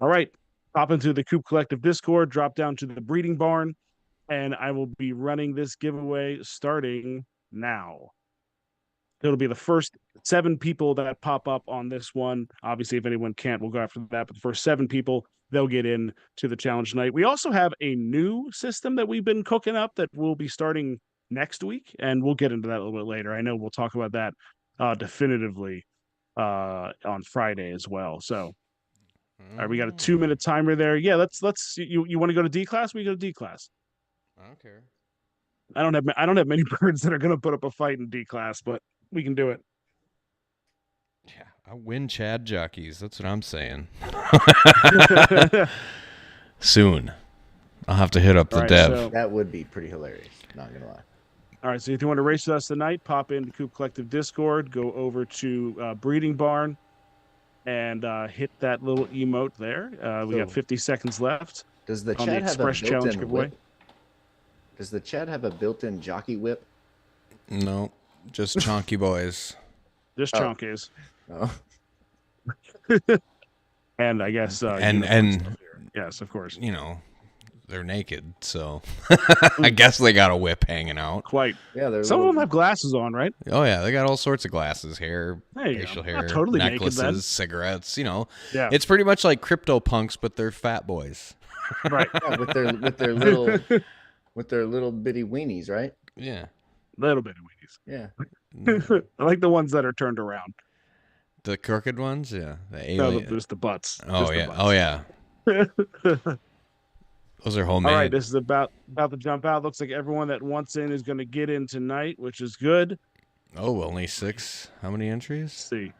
All right, hop into the Coop Collective Discord, drop down to the breeding barn, and I will be running this giveaway starting now. It'll be the first 7 people that pop up on this one. Obviously, if anyone can't, we'll go after that. But the first 7 people, they'll get in to the challenge tonight. We also have a new system that we've been cooking up that will be starting next week, and we'll get into that a little bit later. I know we'll talk about that definitively on Friday as well. So, all right, we got a 2-minute timer there. Yeah, let's. You want to go to D class? We go to D class. I don't care. I don't have many birds that are going to put up a fight in D class, but we can do it. Yeah, I win Chad jockeys. That's what I'm saying. Soon. I'll have to hit up the dev. So, That would be pretty hilarious. Not gonna lie. all right, so if you want to race with us tonight, pop into Coop Collective Discord, go over to Breeding Barn, and hit that little emote there. We got 50 seconds left. Does the on the Chad have a Express Challenge built-in giveaway. whip? Does the Chad have a built-in jockey whip? No, just chonky boys. Just chonkies. Oh. And I guess And yes, of course. you know, they're naked, so I guess they got a whip hanging out. Quite. Yeah, they're Some of little- them have glasses on, right? Oh yeah, they got all sorts of glasses, hair, There you facial go. hair, Not totally naked, necklaces, then. cigarettes. You know, Yeah. it's pretty much like crypto punks, but they're fat boys. Right. Yeah, with their little bitty weenies, right? Yeah, Little bit of weenies. Yeah. I like the ones that are turned around. the crooked ones. Yeah, the No, alien. just the butts. Oh Just the yeah, butts. oh yeah. Those are homemade. All right, this is about to jump out. Looks like everyone that wants in is going to get in tonight, which is good. Oh, only 6. How many Let's entries? see.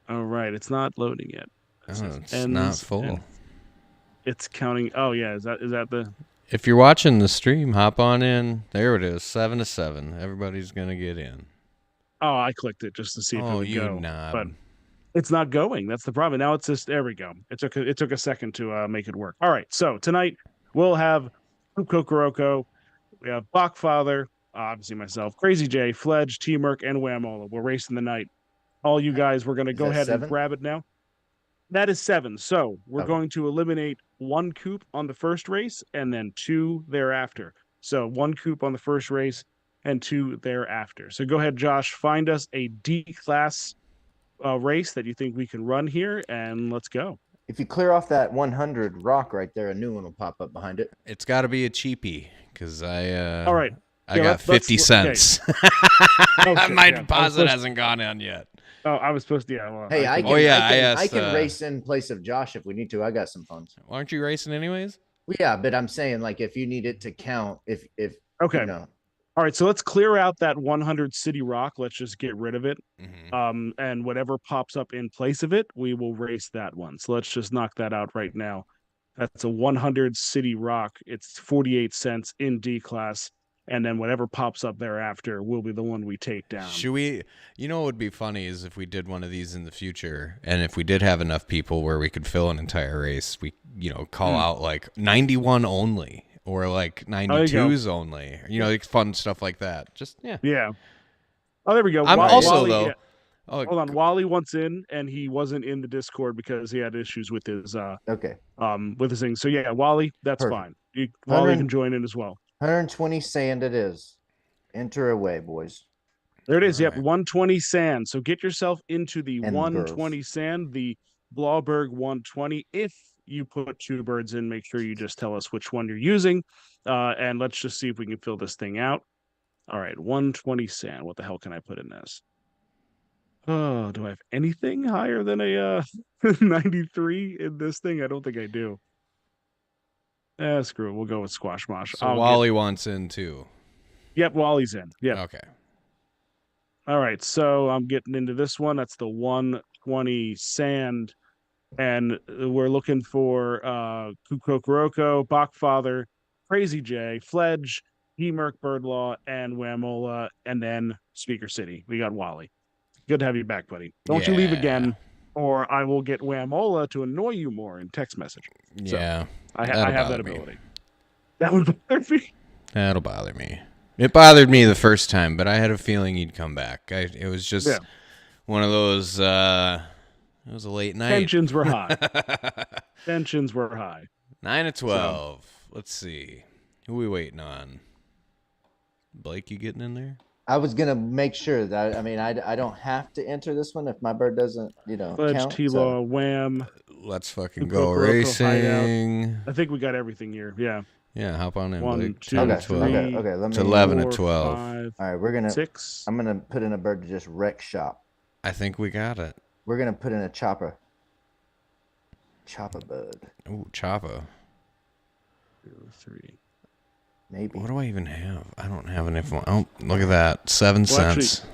All right, it's not loading yet. It Oh, says it's ends, not full. and It's counting. Oh yeah, is that the? If you're watching the stream, hop on in. There it is, 7 to 7. Everybody's gonna get in. Oh, I clicked it just to see if it Oh, would you go, knob. but it's not going. That's the problem. Now it's just there. We go. It took a second to make it work. All right, so tonight we'll have Coop Kokoroko. We have BAWK Father, obviously myself, Crazy J, Fledge, T-Merc, and Whamola. We're racing the night. all you guys, we're going to Is go that ahead and 7? grab it now. That is 7. So we're Okay. going to eliminate 1 Coop on the first race and then 2 thereafter. So 1 Coop on the first race and 2 thereafter. So go ahead, Josh, find us a D class race that you think we can run here, and let's go. If you clear off that 100 rock right there, a new one will pop up behind it. It's got to be a cheapie because All right. I Yeah, got let's- 50 cents. Okay, My yeah, deposit hasn't gone in yet. Oh, I was supposed to. Yeah. Well, Hey, I can- can, Oh, yeah, I I can asked, race in place of Josh if we need to. I got some funds. Aren't you racing anyways? Well, yeah, but I'm saying like if you need it to count, if Okay. you know, All right. So let's clear out that 100 City Rock. Let's just get rid of it. Mm-hmm. And whatever pops up in place of it, we will race that one. So let's just knock that out right now. That's a 100 City Rock. It's 48 cents in D class. And then whatever pops up thereafter will be the one we take down. Should we? You know what would be funny is if we did one of these in the future, and if we did have enough people where we could fill an entire race, we call out like 91 only or like 92s only, like fun stuff like that. Just yeah. Yeah. Oh, there we go. I'm also Wally, though. yeah. Oh, Hold on. Wally wants in, and he wasn't in the Discord because he had issues with his okay. thing. So yeah, Wally, that's Perfect. fine. Wally 100 can join in as well. 120 sand it is. Enter away, boys. There it is. All Yep, right. 120 sand. So get yourself into the And 120 sand, the Blauberg 120. If you put 2 birds in, make sure you just tell us which one you're using, and let's just see if we can fill this thing out. All right, 120 sand. What the hell can I put in this? Oh, do I have anything higher than a 93 in this thing? I don't think I do. Screw it. We'll go with Squash Mosh. So Wally wants in too. Yep, Wally's in. Yep. Okay. All right, so I'm getting into this one. That's the 120 sand, and we're looking for Coop Kokoroko, Bachfather, Crazy J, Fledge, Hemerk, Birdlaw, and Wamola, and then Speaker City. We got Wally. Good to have you back, buddy. Don't you leave Yeah. again, or I will get Wamola to annoy you more in text message. So, Yeah. I that'll have that bother me. ability. That would bother me. That'll bother me. It bothered me the first time, but I had a feeling he'd come back. It was just one of those. It was a late night. Tensions were high. Tensions were high. 9 of 12. Let's see. Who we waiting on? Blake, you getting in there? I was gonna make sure that I don't have to enter this one if my bird doesn't Fledge, count. T-Law, Wham. Let's fucking Coop go Kokoroko, racing. I think we got everything here. Yeah. Yeah, hop on in, 1, Blake. 2, 10 Okay, of 12. okay. Let It's me. 11 4, of 12. 5, All right, we're gonna. 6. I'm gonna put in a bird to just wreck shop. I think we got it. We're gonna put in a chopper. Chopper bird, Ooh, Chapa. 2, 3. maybe. What do I even have? I don't have an info. Oh, look at that. 7 cents.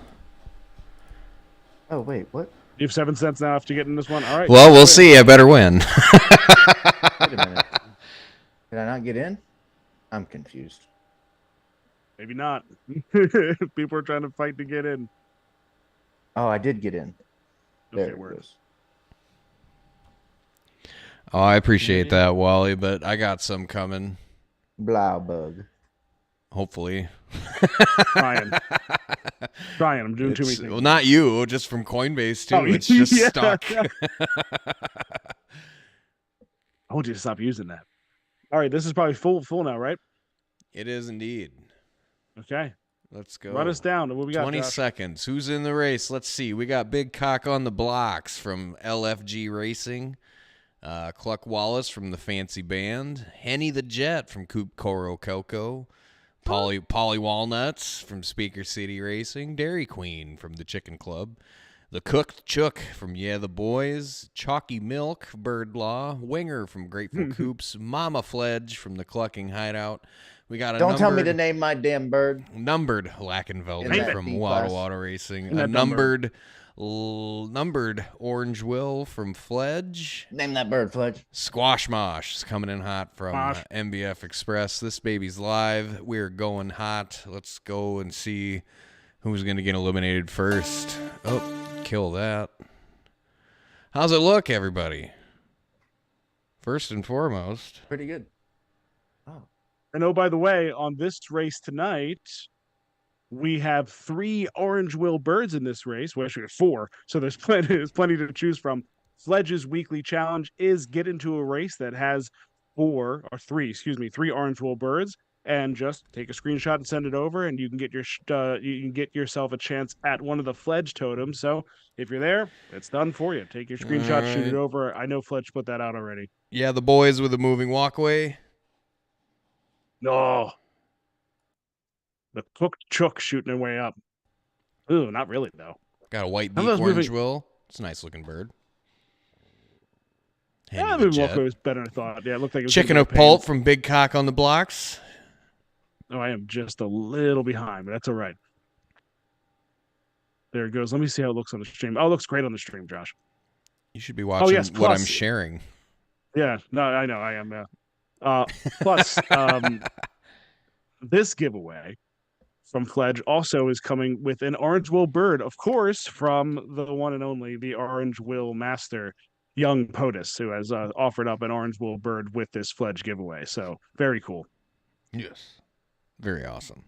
Oh wait, what? You have 7 cents now after getting this one. All right. Well, we'll see. I better win. Wait a minute. Did I not get in? I'm confused. Maybe not. People are trying to fight to get in. Oh, I did get in. There Okay, it word. goes. Oh, I appreciate that, Wally, but I got some coming. Blauberg. Hopefully. Trying. I'm doing too many things. Well, not you, just from Coinbase, too. Oh, It's just yeah. stuck. I want you to stop using that. All right, this is probably full now, right? It is indeed. Okay. Let's go. Run us down. What we got? 20 Josh? seconds. Who's in the race? Let's see. We got Big Cock on the Blocks from LFG Racing. Cluck Wallace from the Fancy Band. Henny the Jet from Coop Collective. Polly Walnuts from Speaker City Racing. Dairy Queen from the Chicken Club. The Cooked Chook from Yeah the Boys. Chalky Milk, Birdlaw. Winger from Grateful Coops. Mama Fledge from the Clucking Hideout. We got a Don't tell me to name my damn bird. numbered In Lackenvelden that from D Wada class. Wada Racing. In A that numbered Orange Will from Fledge. Name that bird, Fledge. Squash Mosh is coming in hot from Mosh. MBF Express. This baby's live. We're going hot. Let's go and see who's going to get eliminated first. Oh, kill that. How's it look, everybody? First and foremost. Pretty good. Oh, And oh, by the way, on this race tonight, We have 3 orange will birds in this race. Well, actually 4, so there's plenty to choose from. Fledge's weekly challenge is get into a race that has 3 orange will birds, and just take a screenshot and send it over, and you can get yourself a chance at one of the Fledge totems. So if you're there, it's done for you. Take your screenshot, shoot it over. I know Fledge put that out already. Yeah, the boys with the moving walkway. No. The cooked chook shooting way up. Ooh, not really though. Got a white beak orange will. It's a nice looking bird. Yeah, moving walkway was better than I thought. Yeah, it looked like it was Chicken of Pulp from Big Cock on the Blocks. Oh, I am just a little behind, but that's all right. There it goes. Let me see how it looks on the stream. Oh, it looks great on the stream, Josh. You should be watching what I'm sharing. Yeah, no, I know. I am. Plus, this giveaway from Fledge also is coming with an orange will bird, of course, from the one and only, the orange will master, young POTUS, who has offered up an orange will bird with this Fledge giveaway. So very cool. Yes. Very awesome.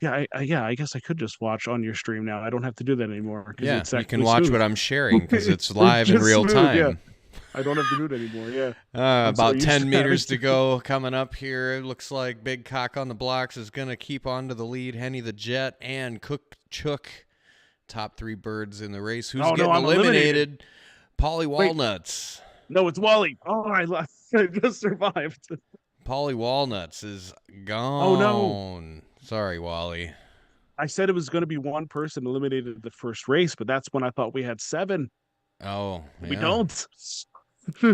Yeah, I guess I could just watch on your stream now. I don't have to do that anymore. Yeah, you can watch what I'm sharing because it's live in real time. Yeah. I don't have to do it anymore. Yeah. About 10 meters to go coming up here. It looks like Big Cock on the Blocks is going to keep on to the lead. Henny the Jet and Cook Chook, top 3 birds in the race. Who's getting eliminated? Polly Walnuts. Wait. No, it's Wally. Oh, I just survived. Polly Walnuts is gone. Oh, no. Sorry, Wally. I said it was going to be one person eliminated the first race, but that's when I thought we had 7. Oh, yeah. We don't.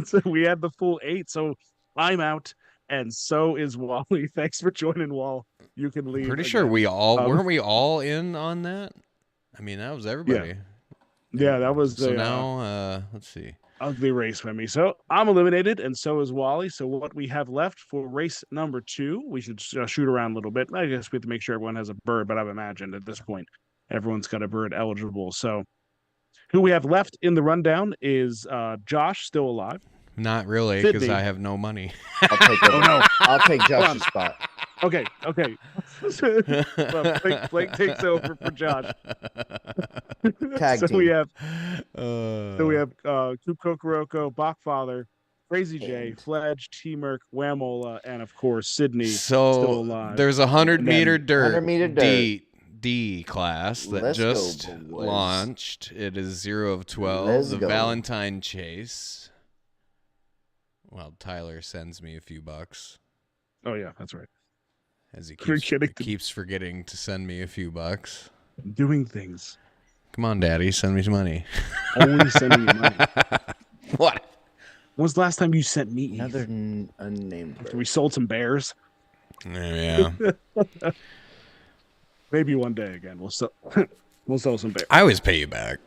So we had the full 8, so I'm out, and so is Wally. Thanks for joining, Wall. You can leave. Pretty sure we all weren't we all in on that? I mean, that was everybody. Yeah, that was. So now, let's see. Ugly race for me. So I'm eliminated, and so is Wally. So what we have left for race number 2, we should shoot around a little bit. I guess we have to make sure everyone has a bird, but I've imagined at this point everyone's got a bird eligible. So who we have left in the rundown is Josh, still alive. Not really, because I have no money. I'll take Josh's spot. Okay. Well, Blake takes over for Josh. Tag team. We have Coop Kokoroko, BAWK, Crazy J, Fledge, T-Merc, Whamola, and of course Sydney. Still alive. There's a 100-meter dirt. 100-meter dirt. D class that just launched. It is 0 of 12. The Valentine Chase. Well, Tyler sends me a few bucks. Oh yeah, that's right. As he keeps forgetting to send me a few bucks. Doing things. Come on, Daddy, send me some money. Only sending you money. What? When was the last time you sent me another unnamed bird? After we sold some bears. Yeah. Maybe one day again we'll sell some bears. I always pay you back.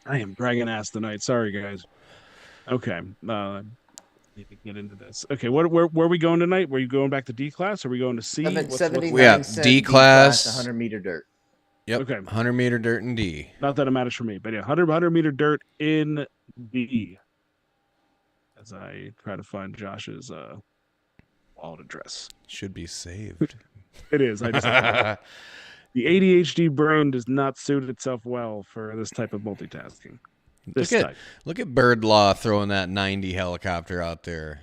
I am dragging ass tonight. Sorry, guys. Okay. Need to get into this. Okay, where are we going tonight? Were you going back to D class? Or are we going to C? 79 D class. 100-meter dirt. Yep. Okay. 100-meter dirt in D. Not that it matters for me, but yeah, 100-meter dirt in D. As I try to find Josh's wallet address. Should be saved. It is. I just the ADHD brain does not suit itself well for this type of multitasking. Look at Bird Law throwing that 90 helicopter out there.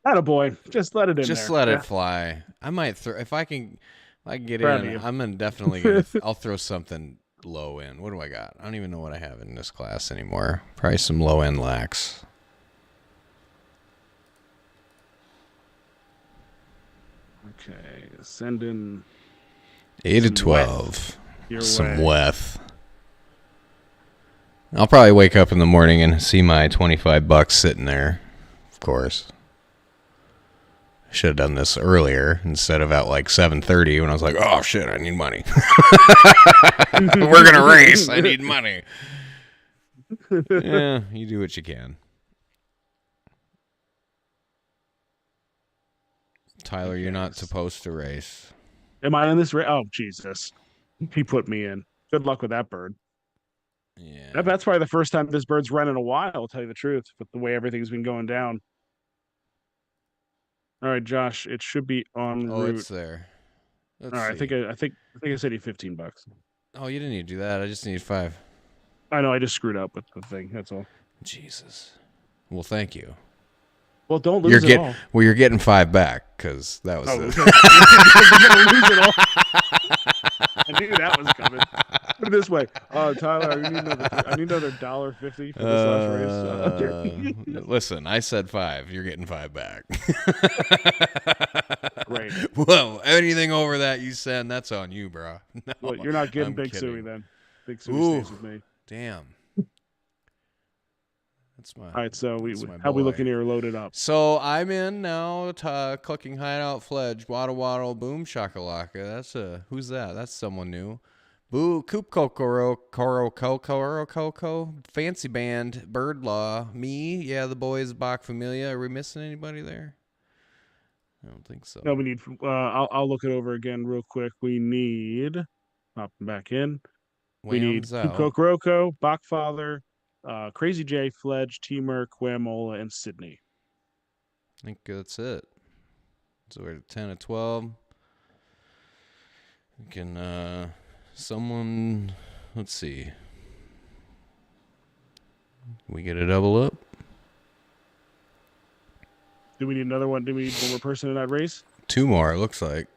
Attaboy. Just let it in. Just let it fly. I might throw if I can get in. I'm definitely gonna. I'll throw something low end. What do I got? I don't even know what I have in this class anymore. Probably some low end lax. Okay, send in 8 to 12. Some weth. I'll probably wake up in the morning and see my $25 sitting there. Of course. I should have done this earlier instead of at like 7:30 when I was like, oh shit, I need money. We're gonna race. I need money. Yeah, you do what you can. Tyler, you're not supposed to race. Am I in this race? Oh, Jesus. He put me in. Good luck with that bird. Yeah. That's probably the first time this bird's run in a while, I'll tell you the truth, with the way everything's been going down. All right, Josh, it should be en Oh, route. it's there. Let's All right, see. I think I said you $15. Oh, you didn't need to do that. I just need 5. I know I just screwed up with the thing. That's all. Jesus. Well, thank you. Well, don't lose it all. Well, you're getting 5 back because that was Oh, it. you're gonna lose it all. I knew that was coming. Put it this way, Tyler, I need another $1.50 for this last race. Listen, I said 5. You're getting 5 back. Great. Whoa, anything over that you send, that's on you, bro. No, Well, you're not getting I'm Big kidding. Suey then. Big Suey stays with me. Damn. That's my. All right, so how we looking here? Loaded up. So I'm in now. Clucking Hideout Fledge Waddle Waddle Boom Shakalaka. That's who's that? That's someone new. Boo Coop Kokoro Coco Fancy Band Bird Law Me. Yeah, the boys BAWK Familia. Are we missing anybody there? I don't think so. No, we need. I'll look it over again real quick. We need. Popping back in. We need Coop Roko, Bachfather, Crazy J, Fledge, T-Merc, Whamola, and Sydney. I think that's it. So we're at 10 of 12. We can, someone, let's see. We get a double up. Do we need another one? Do we need one more person in that race? 2 more, it looks like.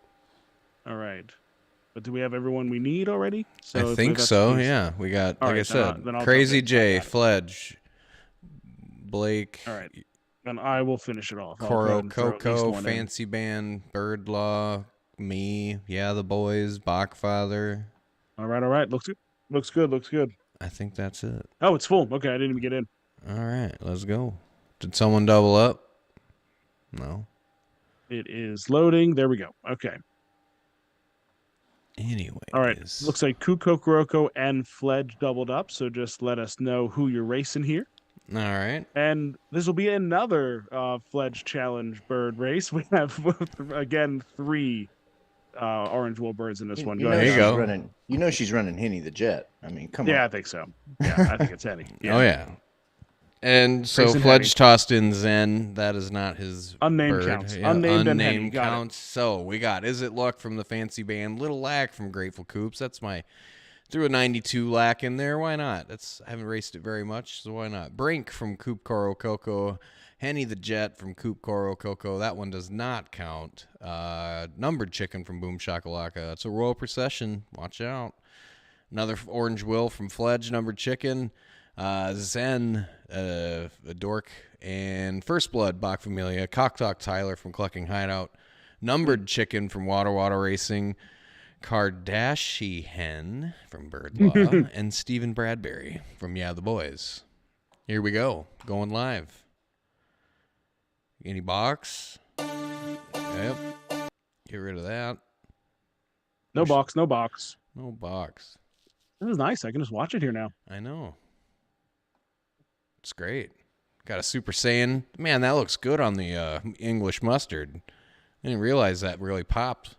All right. But do we have everyone we need already? I think so, yeah. We got, like I said, Crazy J, Fledge, Blake. All right. And I will finish it off. Coro Coco, Fancy Band, Bird Law, me, yeah, the boys, Bachfather. All right. Looks good. I think that's it. Oh, it's full. Okay, I didn't even get in. All right, let's go. Did someone double up? No. It is loading. There we go. Okay. Anyways. All right. Looks like Kukokuroko and Fledge doubled up, so just let us know who you're racing here. All right. And this will be another Fledge Challenge bird race. We have, again, 3 orange wool birds in this one. There you go. You know she's running Henny the Jet. I mean, come on. Yeah, I think so. Yeah, I think it's Henny. Yeah. Oh, yeah. And so Racing Fledge Henny. tossed in Zen. That is not his Unnamed bird. counts. Yeah, Unnamed and Henny. unnamed Got counts. So we got Is It Luck from the Fancy Band. Little Lack from Grateful Coops. That's my... Threw a 92 Lack in there. Why not? I haven't raced it very much, so why not? Brink from Coop Coro Coco. Henny the Jet from Coop Coro Coco. That one does not count. Numbered Chicken from Boom Shakalaka. It's a Royal Procession. Watch out. Another Orange Will from Fledge. Numbered Chicken. Zen, a dork. And First Blood, BAWK Familia. Cocktalk Tyler from Clucking Hideout. Numbered Chicken from Water Racing. Kardashian Hen from Bird Law. And Stephen Bradbury from Yeah the Boys. Here we go. Going live. Any box? Yep. Get rid of that. No box. No box. This is nice. I can just watch it here now. I know. It's great. Got a Super Saiyan. Man, that looks good on the English mustard. I didn't realize that really popped.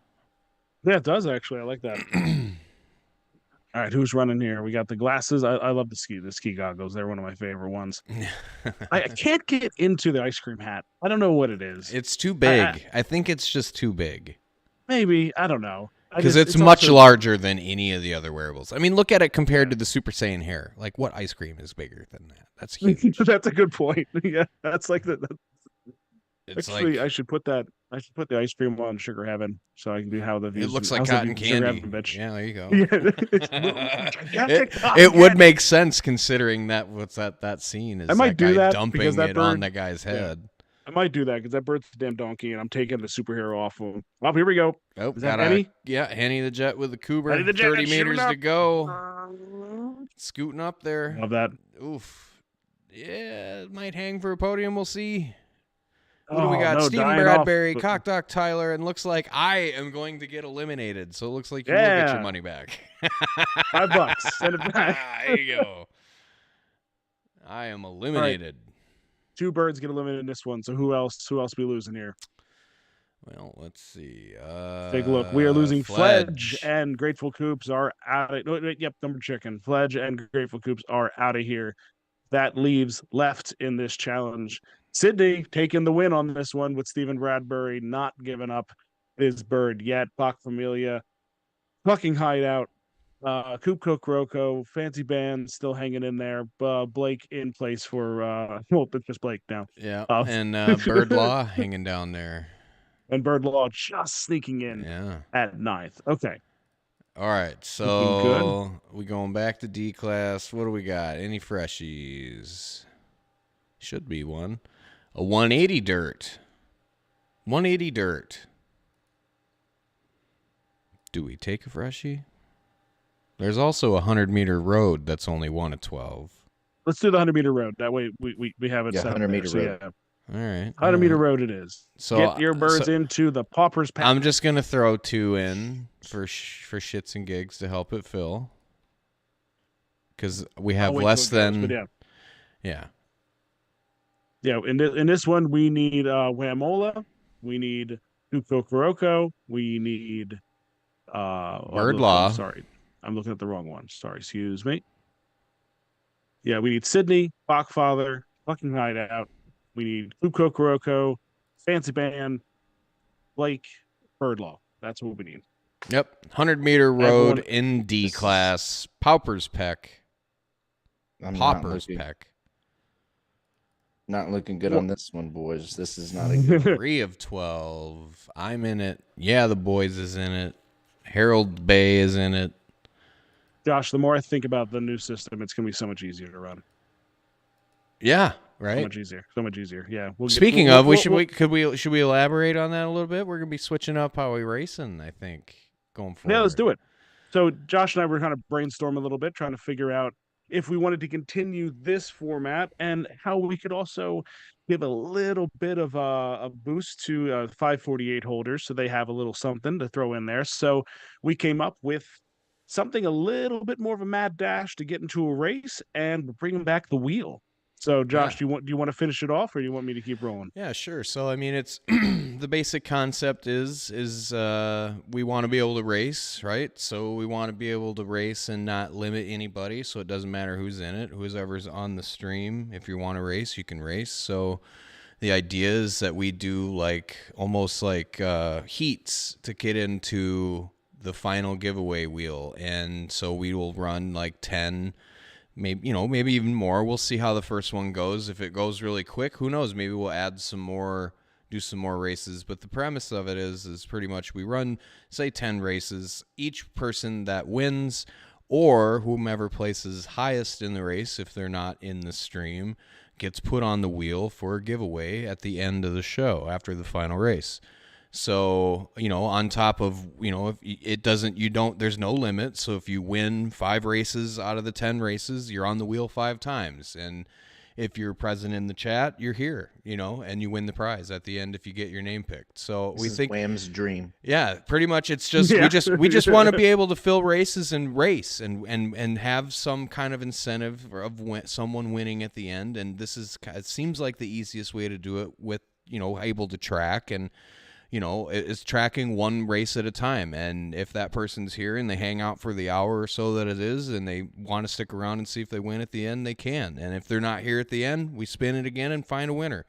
Yeah, it does actually. I like that. All right, who's running here? We got the glasses. I love the ski goggles. They're one of my favorite ones. I can't get into the ice cream hat. I don't know what it is. It's too big. I think it's just too big. Maybe. I don't know. Because it's much larger than any of the other wearables. I mean, look at it compared to the Super Saiyan hair. Like, what ice cream is bigger than that? That's huge. That's a good point. Yeah, that's like the. It's actually, like, I should put the ice cream on Sugar Heaven so I can do how the views. It looks like cotton candy. Yeah, there you go. Yeah, it would make sense considering that scene is I might that do guy that dumping because that it bird, on that guy's head. I might do that because that bird's a damn donkey, and I'm taking the superhero off of him. Well, here we go. Oh, is that Henny? Yeah, Henny the Jet with the Cougar. Henny the Jet, 30 meters to go. Scooting up there. Love that. Oof. Yeah, it might hang for a podium. We'll see. Who do we got? No, Stephen Bradbury, Cocktalk Tyler, and looks like I am going to get eliminated. So it looks like you will get your money back. $5. Send it back. There you go. I am eliminated. Right. 2 birds get eliminated in this one. So who else we losing here? Well, let's see. Take a look. We are losing Fledge and Grateful Coops are out of yep, Numbered Chicken. Fledge and Grateful Coops are out of here. That leaves left in this challenge Sydney taking the win on this one with Stephen Bradbury not giving up his bird yet. BAWK Familia, fucking hideout. Coop Roko, Fancy Band still hanging in there. Blake in place for well, it's just Blake now. Yeah, and Bird Law hanging down there. And Bird Law just sneaking in at 9th. Okay. All right, so we going back to D class. What do we got? Any freshies? Should be one. A 180 dirt. 180 dirt. Do we take a freshie? There's also a 100-meter road that's only 1 of 12. Let's do the 100-meter road. That way we have it set 100-meter so, road. Yeah. All right. 100-meter road it is. So get your birds into the Pauper's Pack. I'm just going to throw 2 in for shits and gigs to help it fill. Because we have less than... Yeah. In this one, we need Whamola. We need Tuco, we need... Bird Law. Sorry. I'm looking at the wrong one. Sorry, excuse me. Yeah, we need Sydney, Bachfather, fucking hideout. We need Tuco, Fancy Band, Blake, Bird Law. That's what we need. Yep. 100-meter road in D class. Pauper's Peck. Pauper's Peck. Not looking good on this one, boys. This is not a good 3 of 12. I'm in it. Yeah, the boys is in it. Harold Bay is in it. Josh, the more I think about the new system, it's going to be so much easier to run. Yeah, right. So much easier. Yeah. Speaking of, should we elaborate on that a little bit? We're going to be switching up how we racing, I think, going forward. Yeah, let's do it. So Josh and I were kind of brainstorming a little bit, trying to figure out if we wanted to continue this format and how we could also give a little bit of a boost to 548 holders so they have a little something to throw in there. So we came up with something a little bit more of a mad dash to get into a race and bringing back the wheel. So Josh, do you want to finish it off or do you want me to keep rolling? Yeah, sure. So I mean, it's the basic concept is we want to be able to race, right? So we want to be able to race and not limit anybody, so it doesn't matter who's in it, whoever's on the stream. If you want to race, you can race. So the idea is that we do almost like heats to get into the final giveaway wheel, and so we will run 10. Maybe even more. We'll see how the first one goes. If it goes really quick, who knows? Maybe we'll add some more, do some more races. But the premise of it is pretty much we run, say, 10 races. Each person that wins or whomever places highest in the race, if they're not in the stream, gets put on the wheel for a giveaway at the end of the show after the final race. So, on top of, if it doesn't, there's no limit. So if you win 5 races out of the 10 races, you're on the wheel 5 times. And if you're present in the chat, you're here, and you win the prize at the end if you get your name picked. So this is Wham's dream. Yeah, pretty much. It's just, we just want to be able to fill races and race and have some kind of incentive of someone winning at the end. And it seems like the easiest way to do it with, able to track and, it's tracking one race at a time. And if that person's here and they hang out for the hour or so that it is and they want to stick around and see if they win at the end, they can. And if they're not here at the end, we spin it again and find a winner.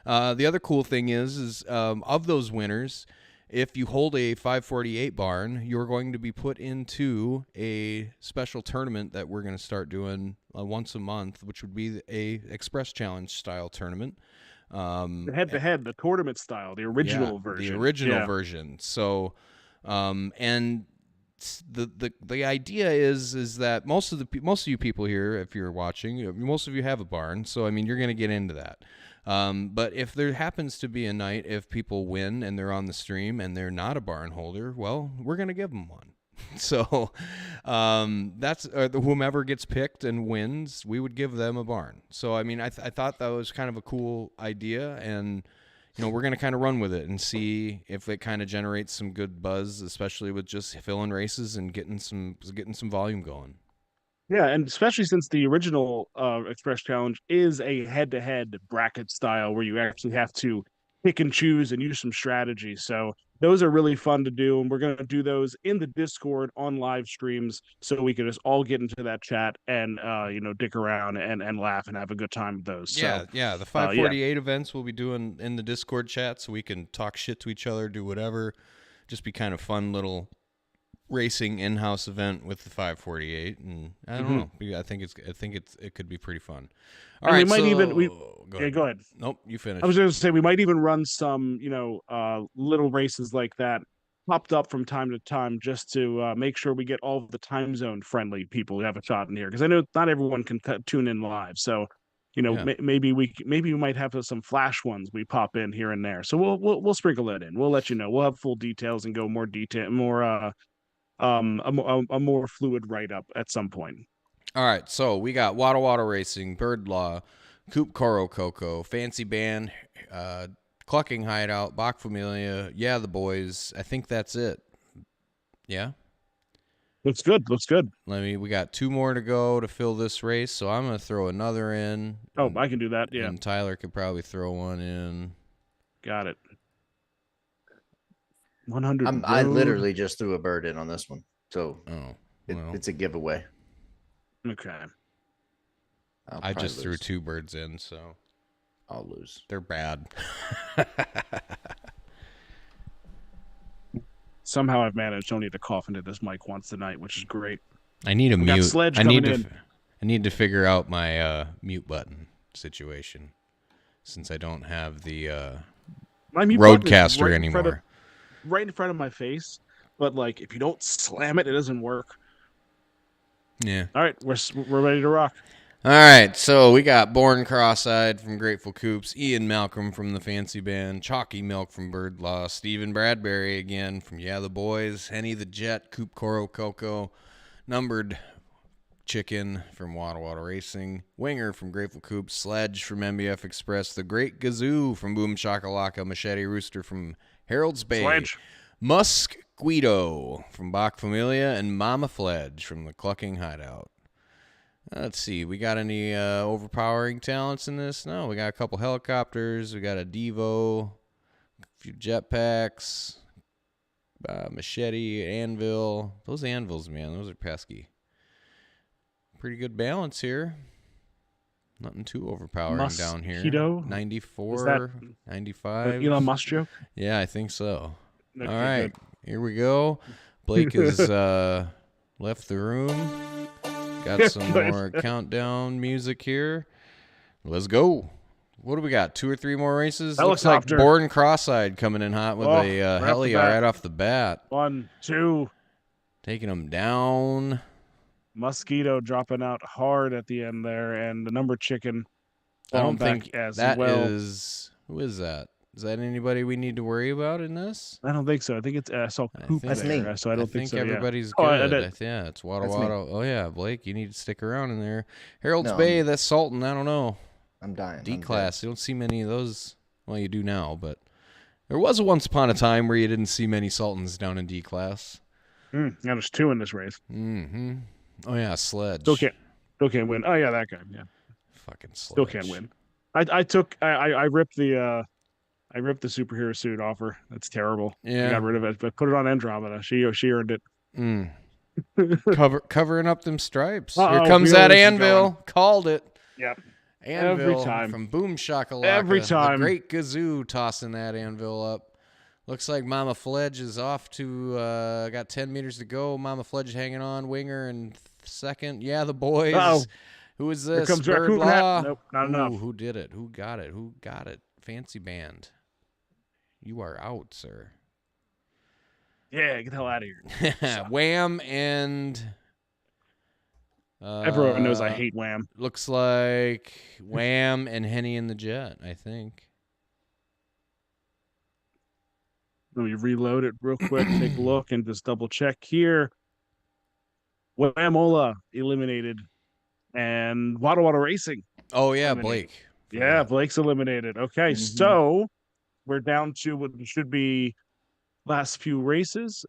The other cool thing is of those winners, if you hold a 548 barn, you're going to be put into a special tournament that we're going to start doing once a month, which would be a Express Challenge style tournament. The head-to-head, the tournament style, the original version. The original version. So, and the idea is that most of you people here, if you're watching, most of you have a barn. So, I mean, you're going to get into that. But if there happens to be a night if people win and they're on the stream and they're not a barn holder, well, we're going to give them one. So that's whomever gets picked and wins, we would give them a barn. So I mean, I thought that was kind of a cool idea, and we're gonna kind of run with it and see if it kind of generates some good buzz, especially with just filling races and getting some volume going. Yeah, and especially since the original Express Challenge is a head-to-head bracket style where you actually have to pick and choose and use some strategy. So those are really fun to do, and we're going to do those in the Discord on live streams, so we can just all get into that chat and dick around and laugh and have a good time with those. Yeah, So yeah. The 548 events we'll be doing in the Discord chat, so we can talk shit to each other, do whatever. Just be kind of fun little racing in-house event with the 548, and I don't know. I think it could be pretty fun. All right, go ahead. Yeah, go ahead. Nope, you finish. I was going to say we might even run some, little races like that popped up from time to time, just to make sure we get all of the time zone friendly people who have a shot in here, because I know not everyone can tune in live. So, maybe we might have some flash ones we pop in here and there. So we'll sprinkle it in. We'll let you know. We'll have full details and go more a more fluid write up at some point. All right, so we got Wada Wada Racing, Bird Law, Coop Coco, Fancy Band, Clucking Hideout, BAWK Familia, Yeah, the Boys. I think that's it. Yeah? Looks good. We got 2 more to go to fill this race, so I'm going to throw another in. Oh, I can do that, yeah. And Tyler could probably throw one in. Got it. 100. I literally just threw a bird in on this one, so it's a giveaway. Okay. I just threw 2 birds in, so I'll lose. They're bad. Somehow I've managed only to cough into this mic once tonight, which is great. I need a mute. Sledge I in. need to figure out my mute button situation, since I don't have the my mute Roadcaster anymore. Right in front of my face, but like if you don't slam it, it doesn't work. Yeah. All right, we're ready to rock. All right, so we got Born Cross-Eyed from Grateful Coops, Ian Malcolm from the Fancy Band, Chalky Milk from Bird Law, Stephen Bradbury again from Yeah the Boys, Henny the Jet, Coop Coco, Numbered Chicken from Wada Wada Racing, Winger from Grateful Coops, Sledge from MBF Express, The Great Gazoo from Boom Shakalaka, Machete Rooster from Harold's Bay, Sledge. Musk Guido from BAWK Familia, and Mama Fledge from the Clucking Hideout. Let's see. We got any overpowering talents in this? No, we got a couple helicopters. We got a Devo, a few jetpacks, machete, anvil. Those anvils, man, those are pesky. Pretty good balance here. Nothing too overpowering down here. 94, 95. Elon Musk joke? Yeah, I think so. Okay, all right, good. Here we go. Blake has left the room. Got some more countdown music here. Let's go. What do we got? 2 or 3 more races? Helicopter. Looks like Born Cross-Eyed coming in hot with a heli right off the bat. 1, 2. Taking them down. Mosquito dropping out hard at the end there, and the Number Chicken. I don't think as that well. is. Who is that? Is that anybody we need to worry about in this? I don't think so. I think it's I saw Coop That's there, me. so I don't think so. Everybody's Yeah. good. Yeah, it's Wada That's Wada. me. Oh yeah, Blake, you need to stick around in there. Harold's No, Bay, that's Sultan. I don't know. I'm dying. D I'm class. You don't see many of those. Well, you do now, but there was once upon a time where you didn't see many Sultans down in D class. Yeah, there's 2 in this race. Mm-hmm. Oh yeah, Sledge. Still can't win. Oh yeah, that guy. Yeah, fucking Sledge. Still can't win. I ripped the superhero suit off her. That's terrible. Yeah. I got rid of it, but put it on Andromeda. She earned it. Covering up them stripes. Uh-oh, here comes that anvil. Called it. Yep. Anvil Every time. from Boom Shakalaka. Every time. The Great Gazoo tossing that anvil up. Looks like Mama Fledge is off to, got 10 meters to go. Mama Fledge hanging on. Winger in second. Yeah, the boys. Uh-oh. Who is this? Here comes Bird Raccoon Law. Hat. Nope, not enough. Who did it? Who got it? Who got it? Fancy Band. You are out, sir. Yeah, get the hell out of here. Wham and... everyone knows I hate Wham. Looks like Wham and Henny and the Jet, I think. Let me reload it real quick, take a look, and just double check here. Whamola eliminated, and Wada Wada Racing. Oh yeah, eliminated. Blake. Yeah, Blake's eliminated. Okay, so we're down to what should be last few races.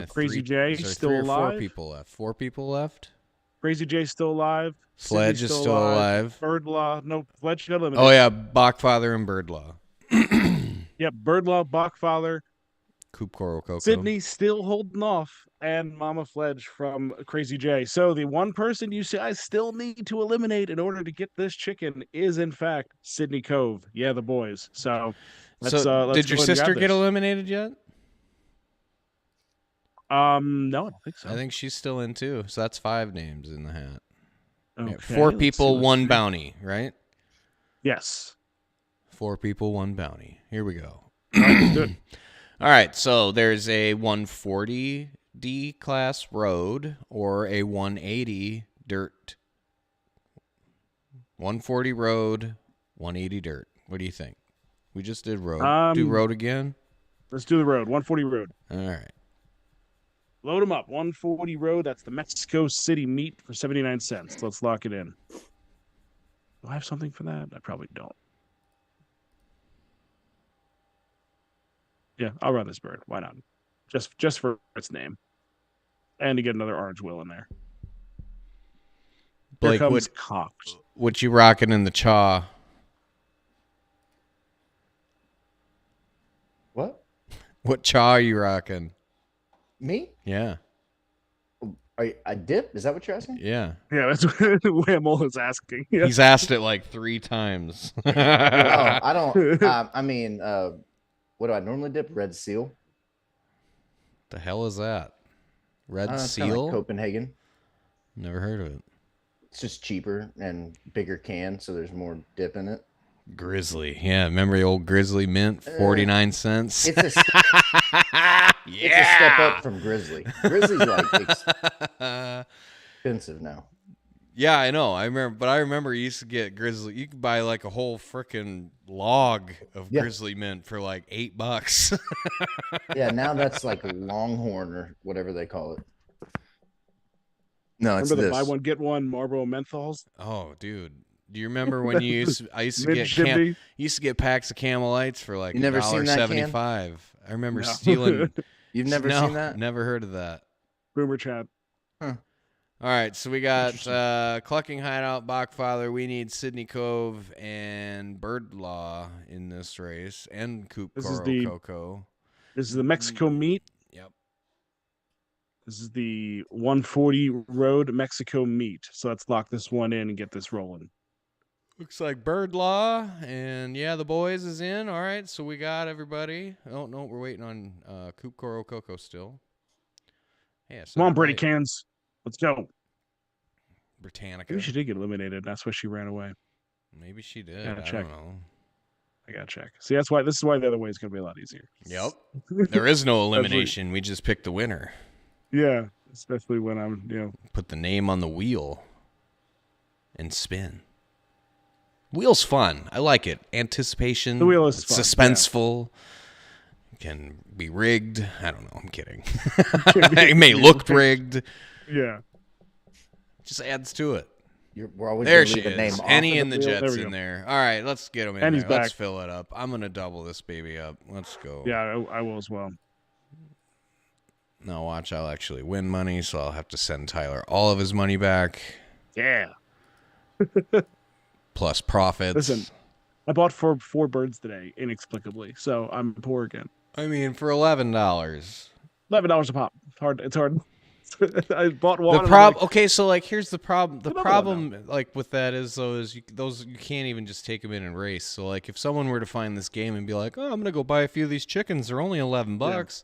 Crazy J still 3 or alive. 4 people left. 4 people left. Crazy J still alive. Sledge Sydney's is still alive. Bird Law, no, Sledge got eliminated. Oh yeah, Bachfather and Bird Law. Yep, Birdlaw, Bachfather, Coop Coco. Sydney still holding off, and Mama Fledge from Crazy J. So the one person you say I still need to eliminate in order to get this chicken is in fact Sydney Cove. Yeah, the boys. So let's let's did go your ahead and sister grab get this. eliminated yet? No, I don't think so. I think she's still in too. So that's 5 names in the hat. Okay, 4 let's people, see, 1 bounty, right? Yes. 4 people, 1 bounty. Here we go. All right, let's do it. All right, so there's a 140 D class road or a 180 dirt. 140 road, 180 dirt. What do you think? We just did road. Do road again? Let's do the road. 140 road. All right. Load them up. 140 road. That's the Mexico City meat for 79 cents. Let's lock it in. Do I have something for that? I probably don't. Yeah, I'll run this bird. Why not? Just for its name. And to get another orange wheel in there. Blake, Here comes Cox. what you rocking in the chaw? What? What chaw are you rocking? Me? Yeah. I dip? Is that what you're asking? Yeah. Yeah, that's what Whammo is asking. Yeah. He's asked it like 3 times. Oh, I don't. I mean, what do I normally dip? Red Seal. The hell is that? Red It's kinda Seal? like Copenhagen. Never heard of it. It's just cheaper and bigger can, so there's more dip in it. Grizzly. Yeah, remember the old Grizzly mint? 49 cents? It's a step up from Grizzly. Grizzly's like expensive now. Yeah, I know. I remember you used to get Grizzly. You could buy like a whole freaking log of Grizzly mint for like $8. Yeah, now that's like Longhorn or whatever they call it. No, it's Remember the this. buy one get one Marlboro menthols? Oh, dude. Do you remember when I used to get packs of Camel Lights for like You never seen that can? $1.75. I remember stealing. You've never seen that? Never heard of that. Boomer chat. All right, so we got Clucking Hideout, Bachfather. We need Sydney Cove and Birdlaw in this race, and Coop Coco. This is the Mexico meat. Yep. This is the 140 road Mexico meat. So let's lock this one in and get this rolling. Looks like Birdlaw, and yeah, the boys is in. All right, so we got everybody. Oh, no, we're waiting on Coop Coco still. Yeah, come on, Brady Cans. Let's go. Britannica. Maybe she did get eliminated. That's why she ran away. Maybe she did. I don't know. I gotta check. See, this is why the other way is gonna be a lot easier. Yep. There is no elimination. We just pick the winner. Yeah, especially when I'm, Put the name on the wheel and spin. Wheel's fun. I like it. Anticipation. The wheel is fun, suspenseful. Can be rigged. I don't know. I'm kidding. It may look rigged. Yeah. Just adds to it. We're always there leave she the name is. off Henny of and the wheel. Jets There we in go. there. All right, let's get them in And he's there. Let's back. fill it up. I'm going to double this baby up. Let's go. Yeah, I will as well. Now watch, I'll actually win money, so I'll have to send Tyler all of his money back. Yeah. Plus profits. Listen, I bought four birds today, inexplicably, so I'm poor again. I mean, for $11. $11 a pop. It's hard. I bought one. Okay, so like here's the problem. The problem like with that is you can't even just take them in and race. So like if someone were to find this game and be like, "Oh, I'm going to go buy a few of these chickens. They're only $11."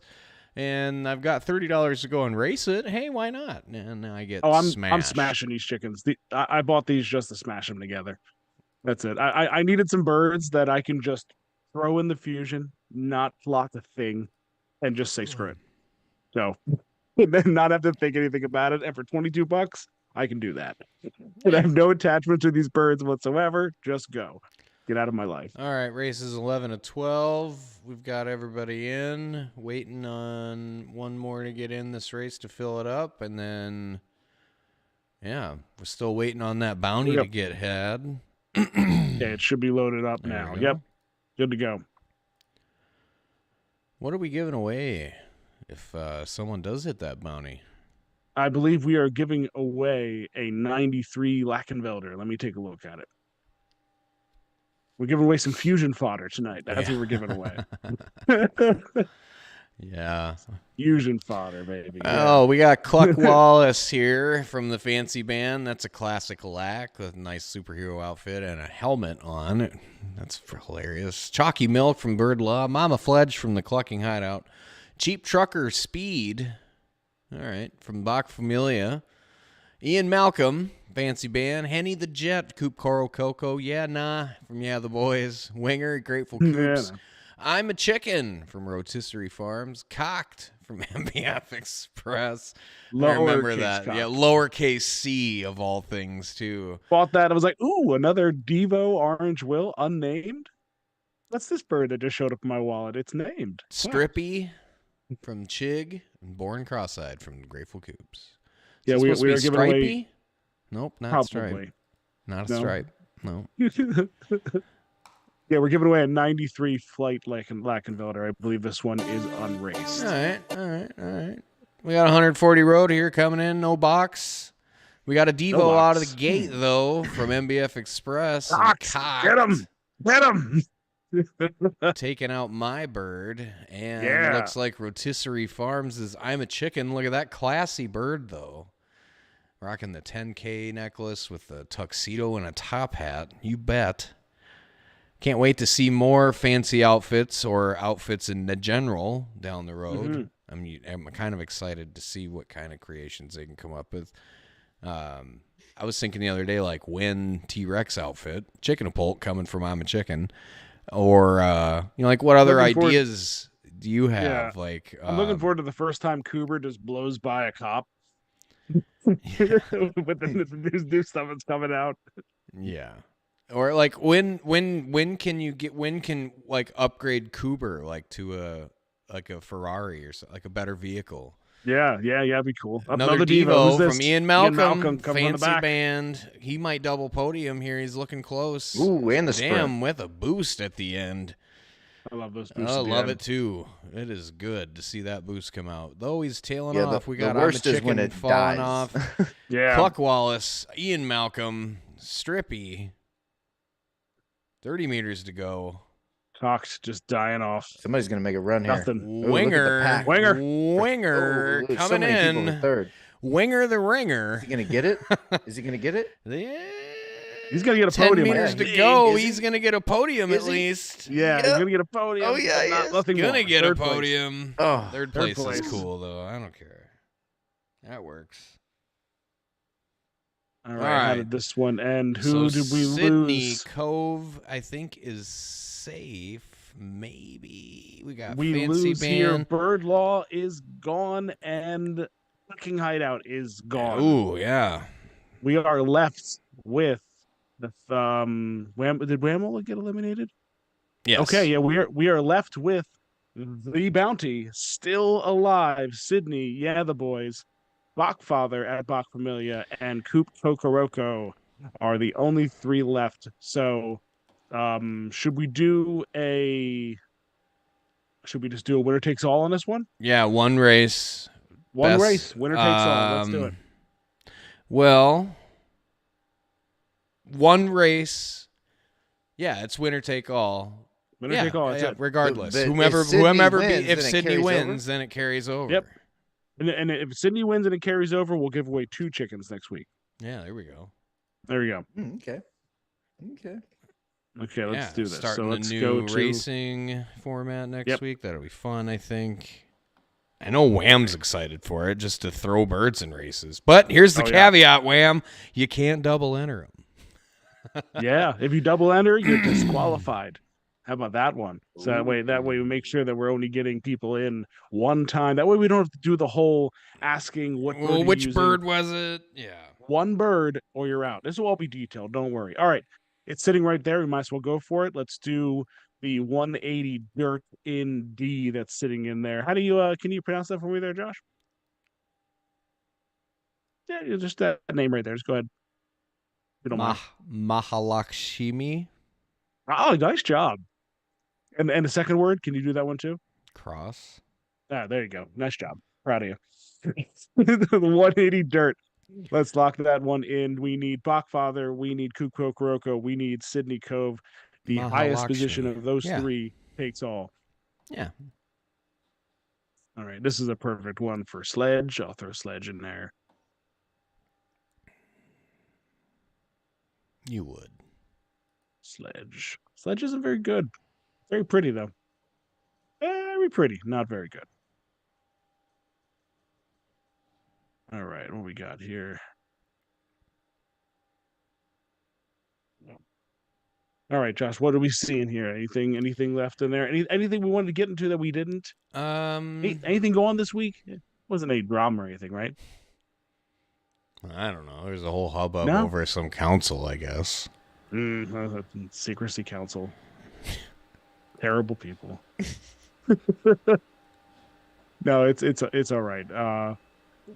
And I've got $30 to go and race it. Hey, why not? And I get smashed. I'm smashing these chickens. I bought these just to smash them together. That's it. I needed some birds that I can just throw in the fusion, not lock the thing, and just say screw it. So, and then not have to think anything about it. And for $22, I can do that. And I have no attachment to these birds whatsoever. Just go. Get out of my life. All right, races 11 to 12. We've got everybody in, waiting on one more to get in this race to fill it up, and then we're still waiting on that bounty to get had. Yeah, it should be loaded up now. Yep, good to go. What are we giving away if someone does hit that bounty? I believe we are giving away a 93 Lackenvelder. Let me take a look at it. We're giving away some fusion fodder tonight. That's what we're giving away. Yeah. Fusion fodder, baby. Oh, we got Cluck Wallace here from the Fancy Band. That's a classic lack with a nice superhero outfit and a helmet on. That's hilarious. Chalky Milk from Bird Law. Mama Fledge from the Clucking Hideout. Cheap Trucker Speed. All right, from BAWK Familia. Ian Malcolm, Fancy Band. Henny the Jet, Coop Coco. Yeah, nah, from Yeah the Boys. Winger, Grateful Coops. Yeah. I'm a Chicken from Rotisserie Farms. Cocked from MBF Express. I remember that. Cocked. Yeah, lowercase c of all things, too. Bought that. I was like, ooh, another Devo Orange Will, unnamed. What's this bird that just showed up in my wallet? It's named. Strippy from Chig. And Born Cross-Eyed from Grateful Coops. Yeah, we are giving Stripey? away. Nope, not Probably. Stripe. Not a Stripe. No. Yeah, we're giving away a 93 Flight Lackenfelder. I believe this one is unraced. All right. We got 140 road here coming in, no box. We got a Devo out of the gate, though, from MBF Express. Cox, get him! Get him! Taking out my bird. And Yeah. it looks like Rotisserie Farms is I'm a Chicken. Look at that classy bird, though. Rocking the 10K necklace with the tuxedo and a top hat. You bet. Can't wait to see more fancy outfits or outfits in the general down the road. I'm kind of excited to see what kind of creations they can come up with. I was thinking the other day, like Win T-Rex outfit, Chicken a Polk coming from I'm a Chicken, or like what other ideas do you have? Yeah. Like I'm looking forward to the first time Cooper just blows by a cop. With the new stuff that's coming out. Yeah. Or like when can like upgrade Cooper like to a Ferrari or something, like a better vehicle? Yeah, it'd be cool. Another Devo from Ian Malcolm coming Fancy Band. He might double podium here. He's looking close. Ooh, and the sprint. with a boost at the end. I love those boosts. I love it too. It is good to see that boost come out. Though he's tailing Yeah, off. We got the worst I'm a is when Chicken it falling dies. off. Yeah. Cluck Wallace, Ian Malcolm, Strippy. 30 meters to go. Cox just dying off. Somebody's gonna make a run here. Nothing. Ooh, look at the pack. Winger Oh, coming so many people in. in third. Winger the ringer. Is he gonna get it? Is he gonna get it? Yeah. He's gonna get a 10 podium. meters I to think. go. Is he? He's gonna get a podium Is at he? least. Yeah, he's gonna get a podium. Oh, yeah, he is. Nothing Gonna more. get a Third place. podium. Oh, Third third place is place. cool though. I don't care. That works. All right. How right. did this one end? So Who did we Sydney lose? Cove, I think, is safe. Maybe we got We Fancy lose here. Band. Bird Law is gone, and Fucking Hideout is gone. Ooh, yeah. We are left with the did Whammo get eliminated? Yes. Okay, yeah, we are left with the Bounty still alive. Sydney, yeah, the boys, Bachfather at BAWK Familia, and Coop Kokoroko are the only three left. So, should we just do a winner takes all on this one? Yeah, one race. One Best, race, winner takes all. Let's do it. Well, one race. Yeah, it's winner take all. Winner take all. That's it. Regardless, But if whomever Sydney if wins, then it Sydney carries wins, over? then it carries over. Yep. And if Sydney wins and it carries over, we'll give away 2 chickens next week. Yeah, there we go. There we go. Okay. Okay, let's do this. Starting So let's the go new to racing format next Yep. week. That'll be fun, I think. I know Wham's excited for it, just to throw birds in races. But here's the Oh, yeah. caveat, Wham: you can't double enter them. Yeah, if you double enter, you're disqualified. How about that one? So that way we make sure that we're only getting people in one time. That way we don't have to do the whole asking what bird Well, you're which using. bird was it? Yeah. One bird or you're out. This will all be detailed. Don't worry. All right. It's sitting right there. We might as well go for it. Let's do the 180 dirt in D that's sitting in there. How do you can you pronounce that for me there, Josh? Yeah, just that name right there. Just go ahead. If you don't mind. Mahalakshmi Oh, nice job. And the second word, can you do that one too? Cross. Ah, there you go. Nice job. Proud of you. The 180 dirt. Let's lock that one in. We need Bachfather. We need Coop Kokoroko. We need Sydney Cove. the highest Mahalakshmi. position of those Yeah. three takes all. Yeah. All right, this is a perfect one for Sledge. I'll throw Sledge in there. You would. Sledge. Sledge isn't very good. Very pretty, though. Very pretty. Not very good. All right, what we got here? All right, Josh, what are we seeing here? Anything left in there? Anything we wanted to get into that we didn't? Anything go on this week? It wasn't a drama or anything, right? I don't know. There's a whole hubbub No? over some council, I guess. Secrecy Council. Terrible people. No, it's all right.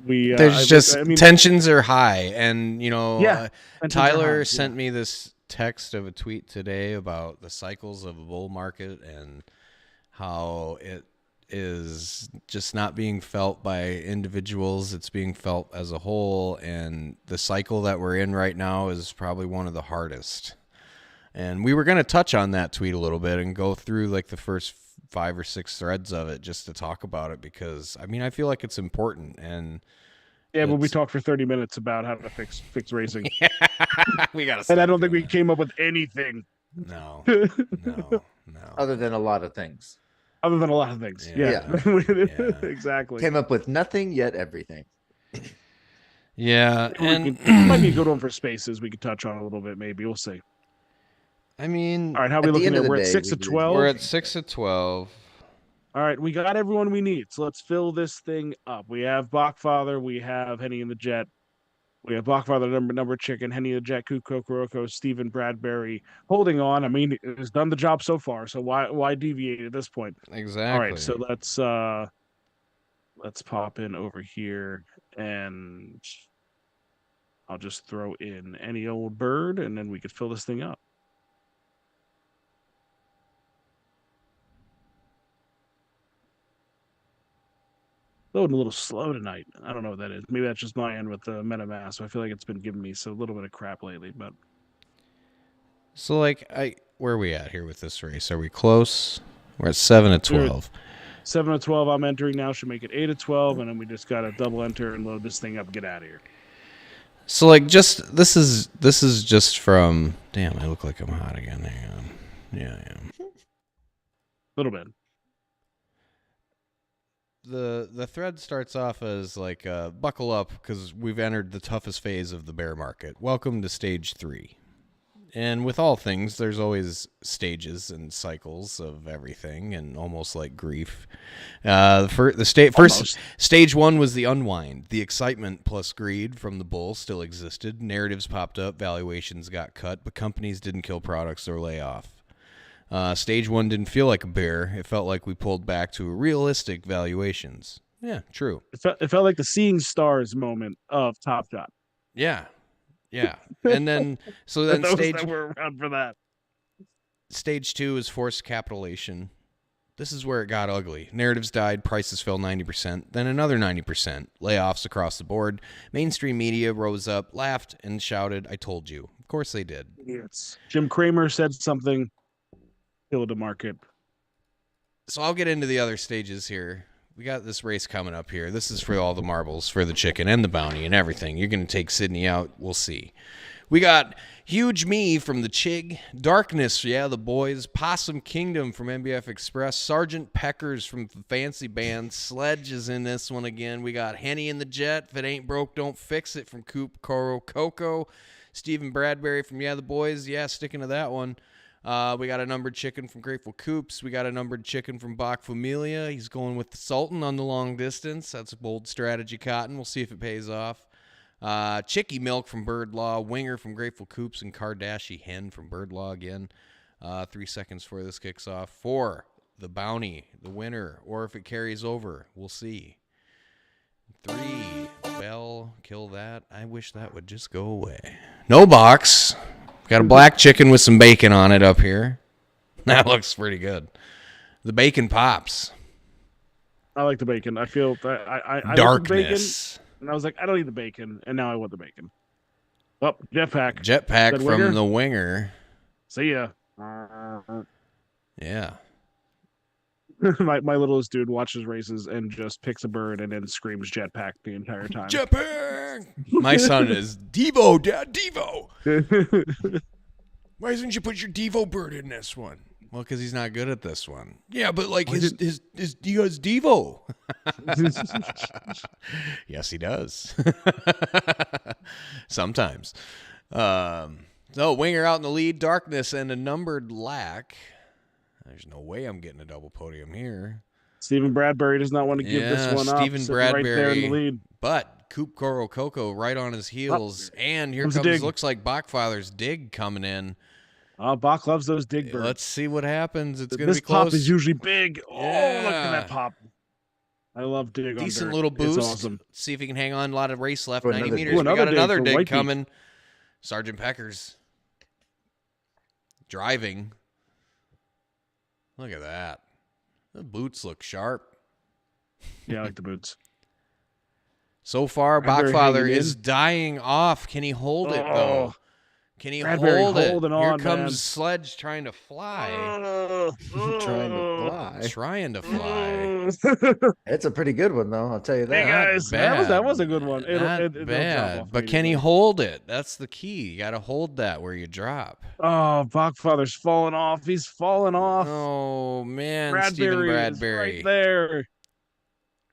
There's tensions are high, and Yeah, tensions are Tyler high, sent me this text of a tweet today about the cycles of a bull market and how it is just not being felt by individuals. It's being felt as a whole, and the cycle that we're in right now is probably one of the hardest. And we were going to touch on that tweet a little bit and go through like the first 5 or 6 threads of it just to talk about it, because I feel like it's important. And yeah, but we talked for 30 minutes about how to fix racing. We got to, and I don't think we came up with anything. No. Other than a lot of things. Other than a lot of things. Yeah. Exactly. Came up with nothing yet everything. Yeah, and it might be a good one for spaces. We could touch on a little bit, maybe. We'll see. All right, how are we looking at? We're at 6 of 12. We're at 6 of 12. All right, we got everyone we need. So let's fill this thing up. We have Bachfather, we have Henny and the Jet, we have Bachfather, number chicken, Henny and the Jet, Coop Kokoroko, Stephen Bradbury holding on. It's done the job so far. So why deviate at this point? Exactly. All right, so let's pop in over here, and I'll just throw in any old bird, and then we could fill this thing up. Loading a little slow tonight. I don't know what that is. Maybe that's just my end with the MetaMask. I feel like it's been giving me a little bit of crap lately. But so, where are we at here with this race? Are we close? We're at 7 of 12. 7 of 12. I'm entering now. Should make it 8 of 12, and then we just gotta double enter and load this thing up and get out of here. So, this is just from. Damn, I look like I'm hot again. Hang on. Yeah, I am. A little bit. The thread starts off as buckle up because we've entered the toughest phase of the bear market. Welcome to stage 3. And with all things, there's always stages and cycles of everything, and almost like grief. First stage 1 was the unwind. The excitement plus greed from the bull still existed. Narratives popped up, valuations got cut, but companies didn't kill products or lay off. Stage 1 didn't feel like a bear. It felt like we pulled back to realistic valuations. Yeah, true. It felt like the seeing stars moment of Top Shot. Yeah. And then we're around for that. Stage 2 is forced capitulation. This is where it got ugly. Narratives died, prices fell 90%, then another 90%. Layoffs across the board. Mainstream media rose up, laughed, and shouted, "I told you." Of course they did. Yes. Jim Cramer said something. Killed the market. So I'll get into the other stages here. We got this race coming up here. This is for all the marbles, for the chicken and the bounty and everything. You're going to take Sydney out. We'll see. We got Huge Me from the Chig, Darkness, yeah, the boys, Possum Kingdom from NBF Express, Sergeant Peckers from the Fancy Band, Sledge is in this one again. We got Henny and the Jet, If It Ain't Broke, Don't Fix It from Coop Coco, Stephen Bradbury from Yeah, the Boys, yeah, sticking to that one. We got a numbered chicken from Grateful Coops. We got a numbered chicken from BAWK Familia. He's going with the Sultan on the long distance. That's a bold strategy, Cotton. We'll see if it pays off. Chicky Milk from Bird Law. Winger from Grateful Coops. And Kardashian Hen from Bird Law again. 3 seconds before this kicks off. 4, the bounty, the winner. Or if it carries over, we'll see. 3, Bell, kill that. I wish that would just go away. No box. Got a black chicken with some bacon on it up here. That looks pretty good. The bacon pops. I like the bacon. I feel I Darkness. Bacon, and I was like, I don't need the bacon, and now I want the bacon. Oh, jetpack. Jetpack from the winger. See ya. Yeah. My littlest dude watches races and just picks a bird and then screams jetpack the entire time. Jetpack! My son is Devo, Dad, Devo. Why doesn't you put your Devo bird in this one? Well, because he's not good at this one. Yeah, but like he has Devo. Yes, he does. Sometimes. So Winger out in the lead, Darkness and a numbered lack. There's no way I'm getting a double podium here. Stephen Bradbury does not want to give this one Stephen up. Bradbury, right there in the lead. But Coop Coco right on his heels, and here comes looks like Bachfather's dig coming in. BAWK loves those dig birds. Let's see what happens. It's going to This be close. pop is usually big. Yeah. Oh, look at that pop. I love dig on Decent dirt. little boost. It's awesome. See if he can hang on. A lot of race left. Oh, 90 another meters. dig. We got another dig dig coming. Sergeant Peckers driving. Look at that. The boots look sharp. Yeah, I like the boots. So far, Bradbury Bachfather hanging is in. dying off. Can he hold it, though? Can he Bradbury hold it? holding Here on, comes man. Sledge trying to fly. Trying to fly. Trying to fly. It's a pretty good one, though. I'll tell you that. Hey guys, that was a good one. Not It'll drop bad. off But can he immediately. hold it? That's the key. You got to hold that where you drop. Oh, Bachfather's falling off. He's falling off. Oh, man. Bradbury Stephen is Bradbury. right there.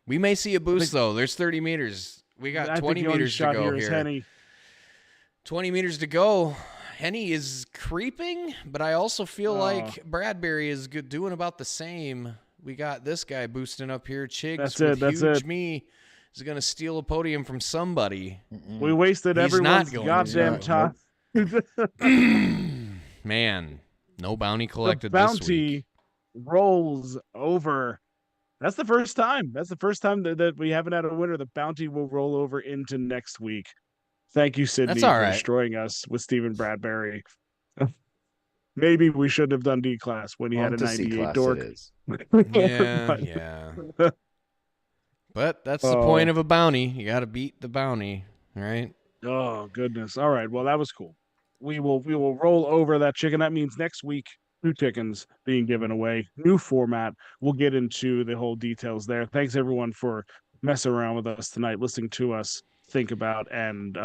We may see a boost, though. There's 30 meters. We got 20 meters to go here. Henny. 20 meters to go. Henny is creeping, but I also feel like Bradbury is doing about the same. We got this guy boosting up here. Chigs with Huge Me is going to steal a podium from somebody. We wasted He's everyone's not going goddamn to. time. Man, no bounty collected the this week. bounty rolls over. That's the first time. That's the first time that we haven't had a winner. The bounty will roll over into next week. Thank you, Sydney, That's all for right. destroying us with Stephen Bradbury. Maybe we should have done D class when he had a 98 dork. Yeah. But that's the point of a bounty. You got to beat the bounty, right? Oh goodness! All right, well that was cool. We will roll over that chicken. That means next week 2 chickens being given away. New format. We'll get into the whole details there. Thanks everyone for messing around with us tonight, listening to us think about and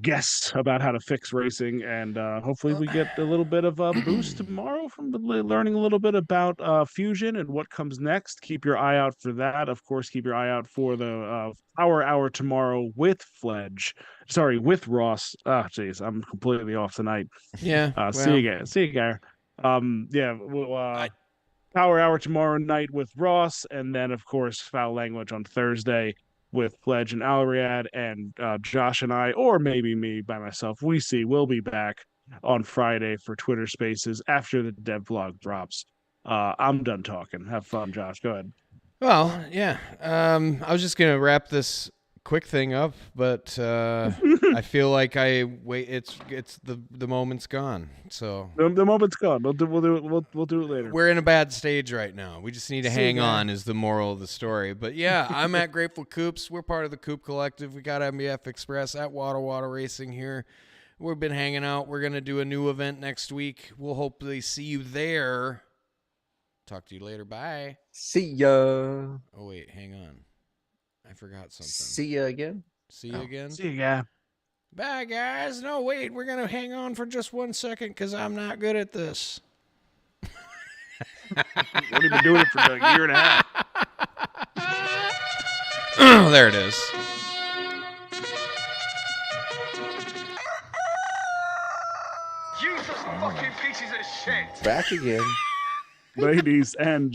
guess about how to fix racing, and hopefully we get a little bit of a boost tomorrow from learning a little bit about Fusion and what comes next. Keep your eye out for that. Of course, keep your eye out for the Power Hour tomorrow with with Ross. Jeez, I'm completely off tonight. Yeah. See you guys. Power Hour tomorrow night with Ross, and then of course Foul Language on Thursday with Pledge and Alriad, and Josh and I, or maybe me by myself. We'll be back on Friday for Twitter Spaces after the dev vlog drops. I'm done talking. Have fun, Josh. Go ahead. Well, yeah. I was just gonna wrap this quick thing up, but I feel like it's the moment's gone. So the moment's gone. We'll do it later. We're in a bad stage right now. We just need to hang on is the moral of the story. But yeah, I'm at Grateful Coops. We're part of the Coop Collective. We got MBF Express at Water Racing here. We've been hanging out. We're gonna do a new event next week. We'll hopefully see you there. Talk to you later. Bye. See ya. Oh wait, hang on. I forgot something. See ya again. See you again. See you, guy. Bye, guys. No, wait. We're going to hang on for just 1 second because I'm not good at this. We've been doing it for a year and a half. There it is. Useless fucking pieces of shit. Back again. Ladies and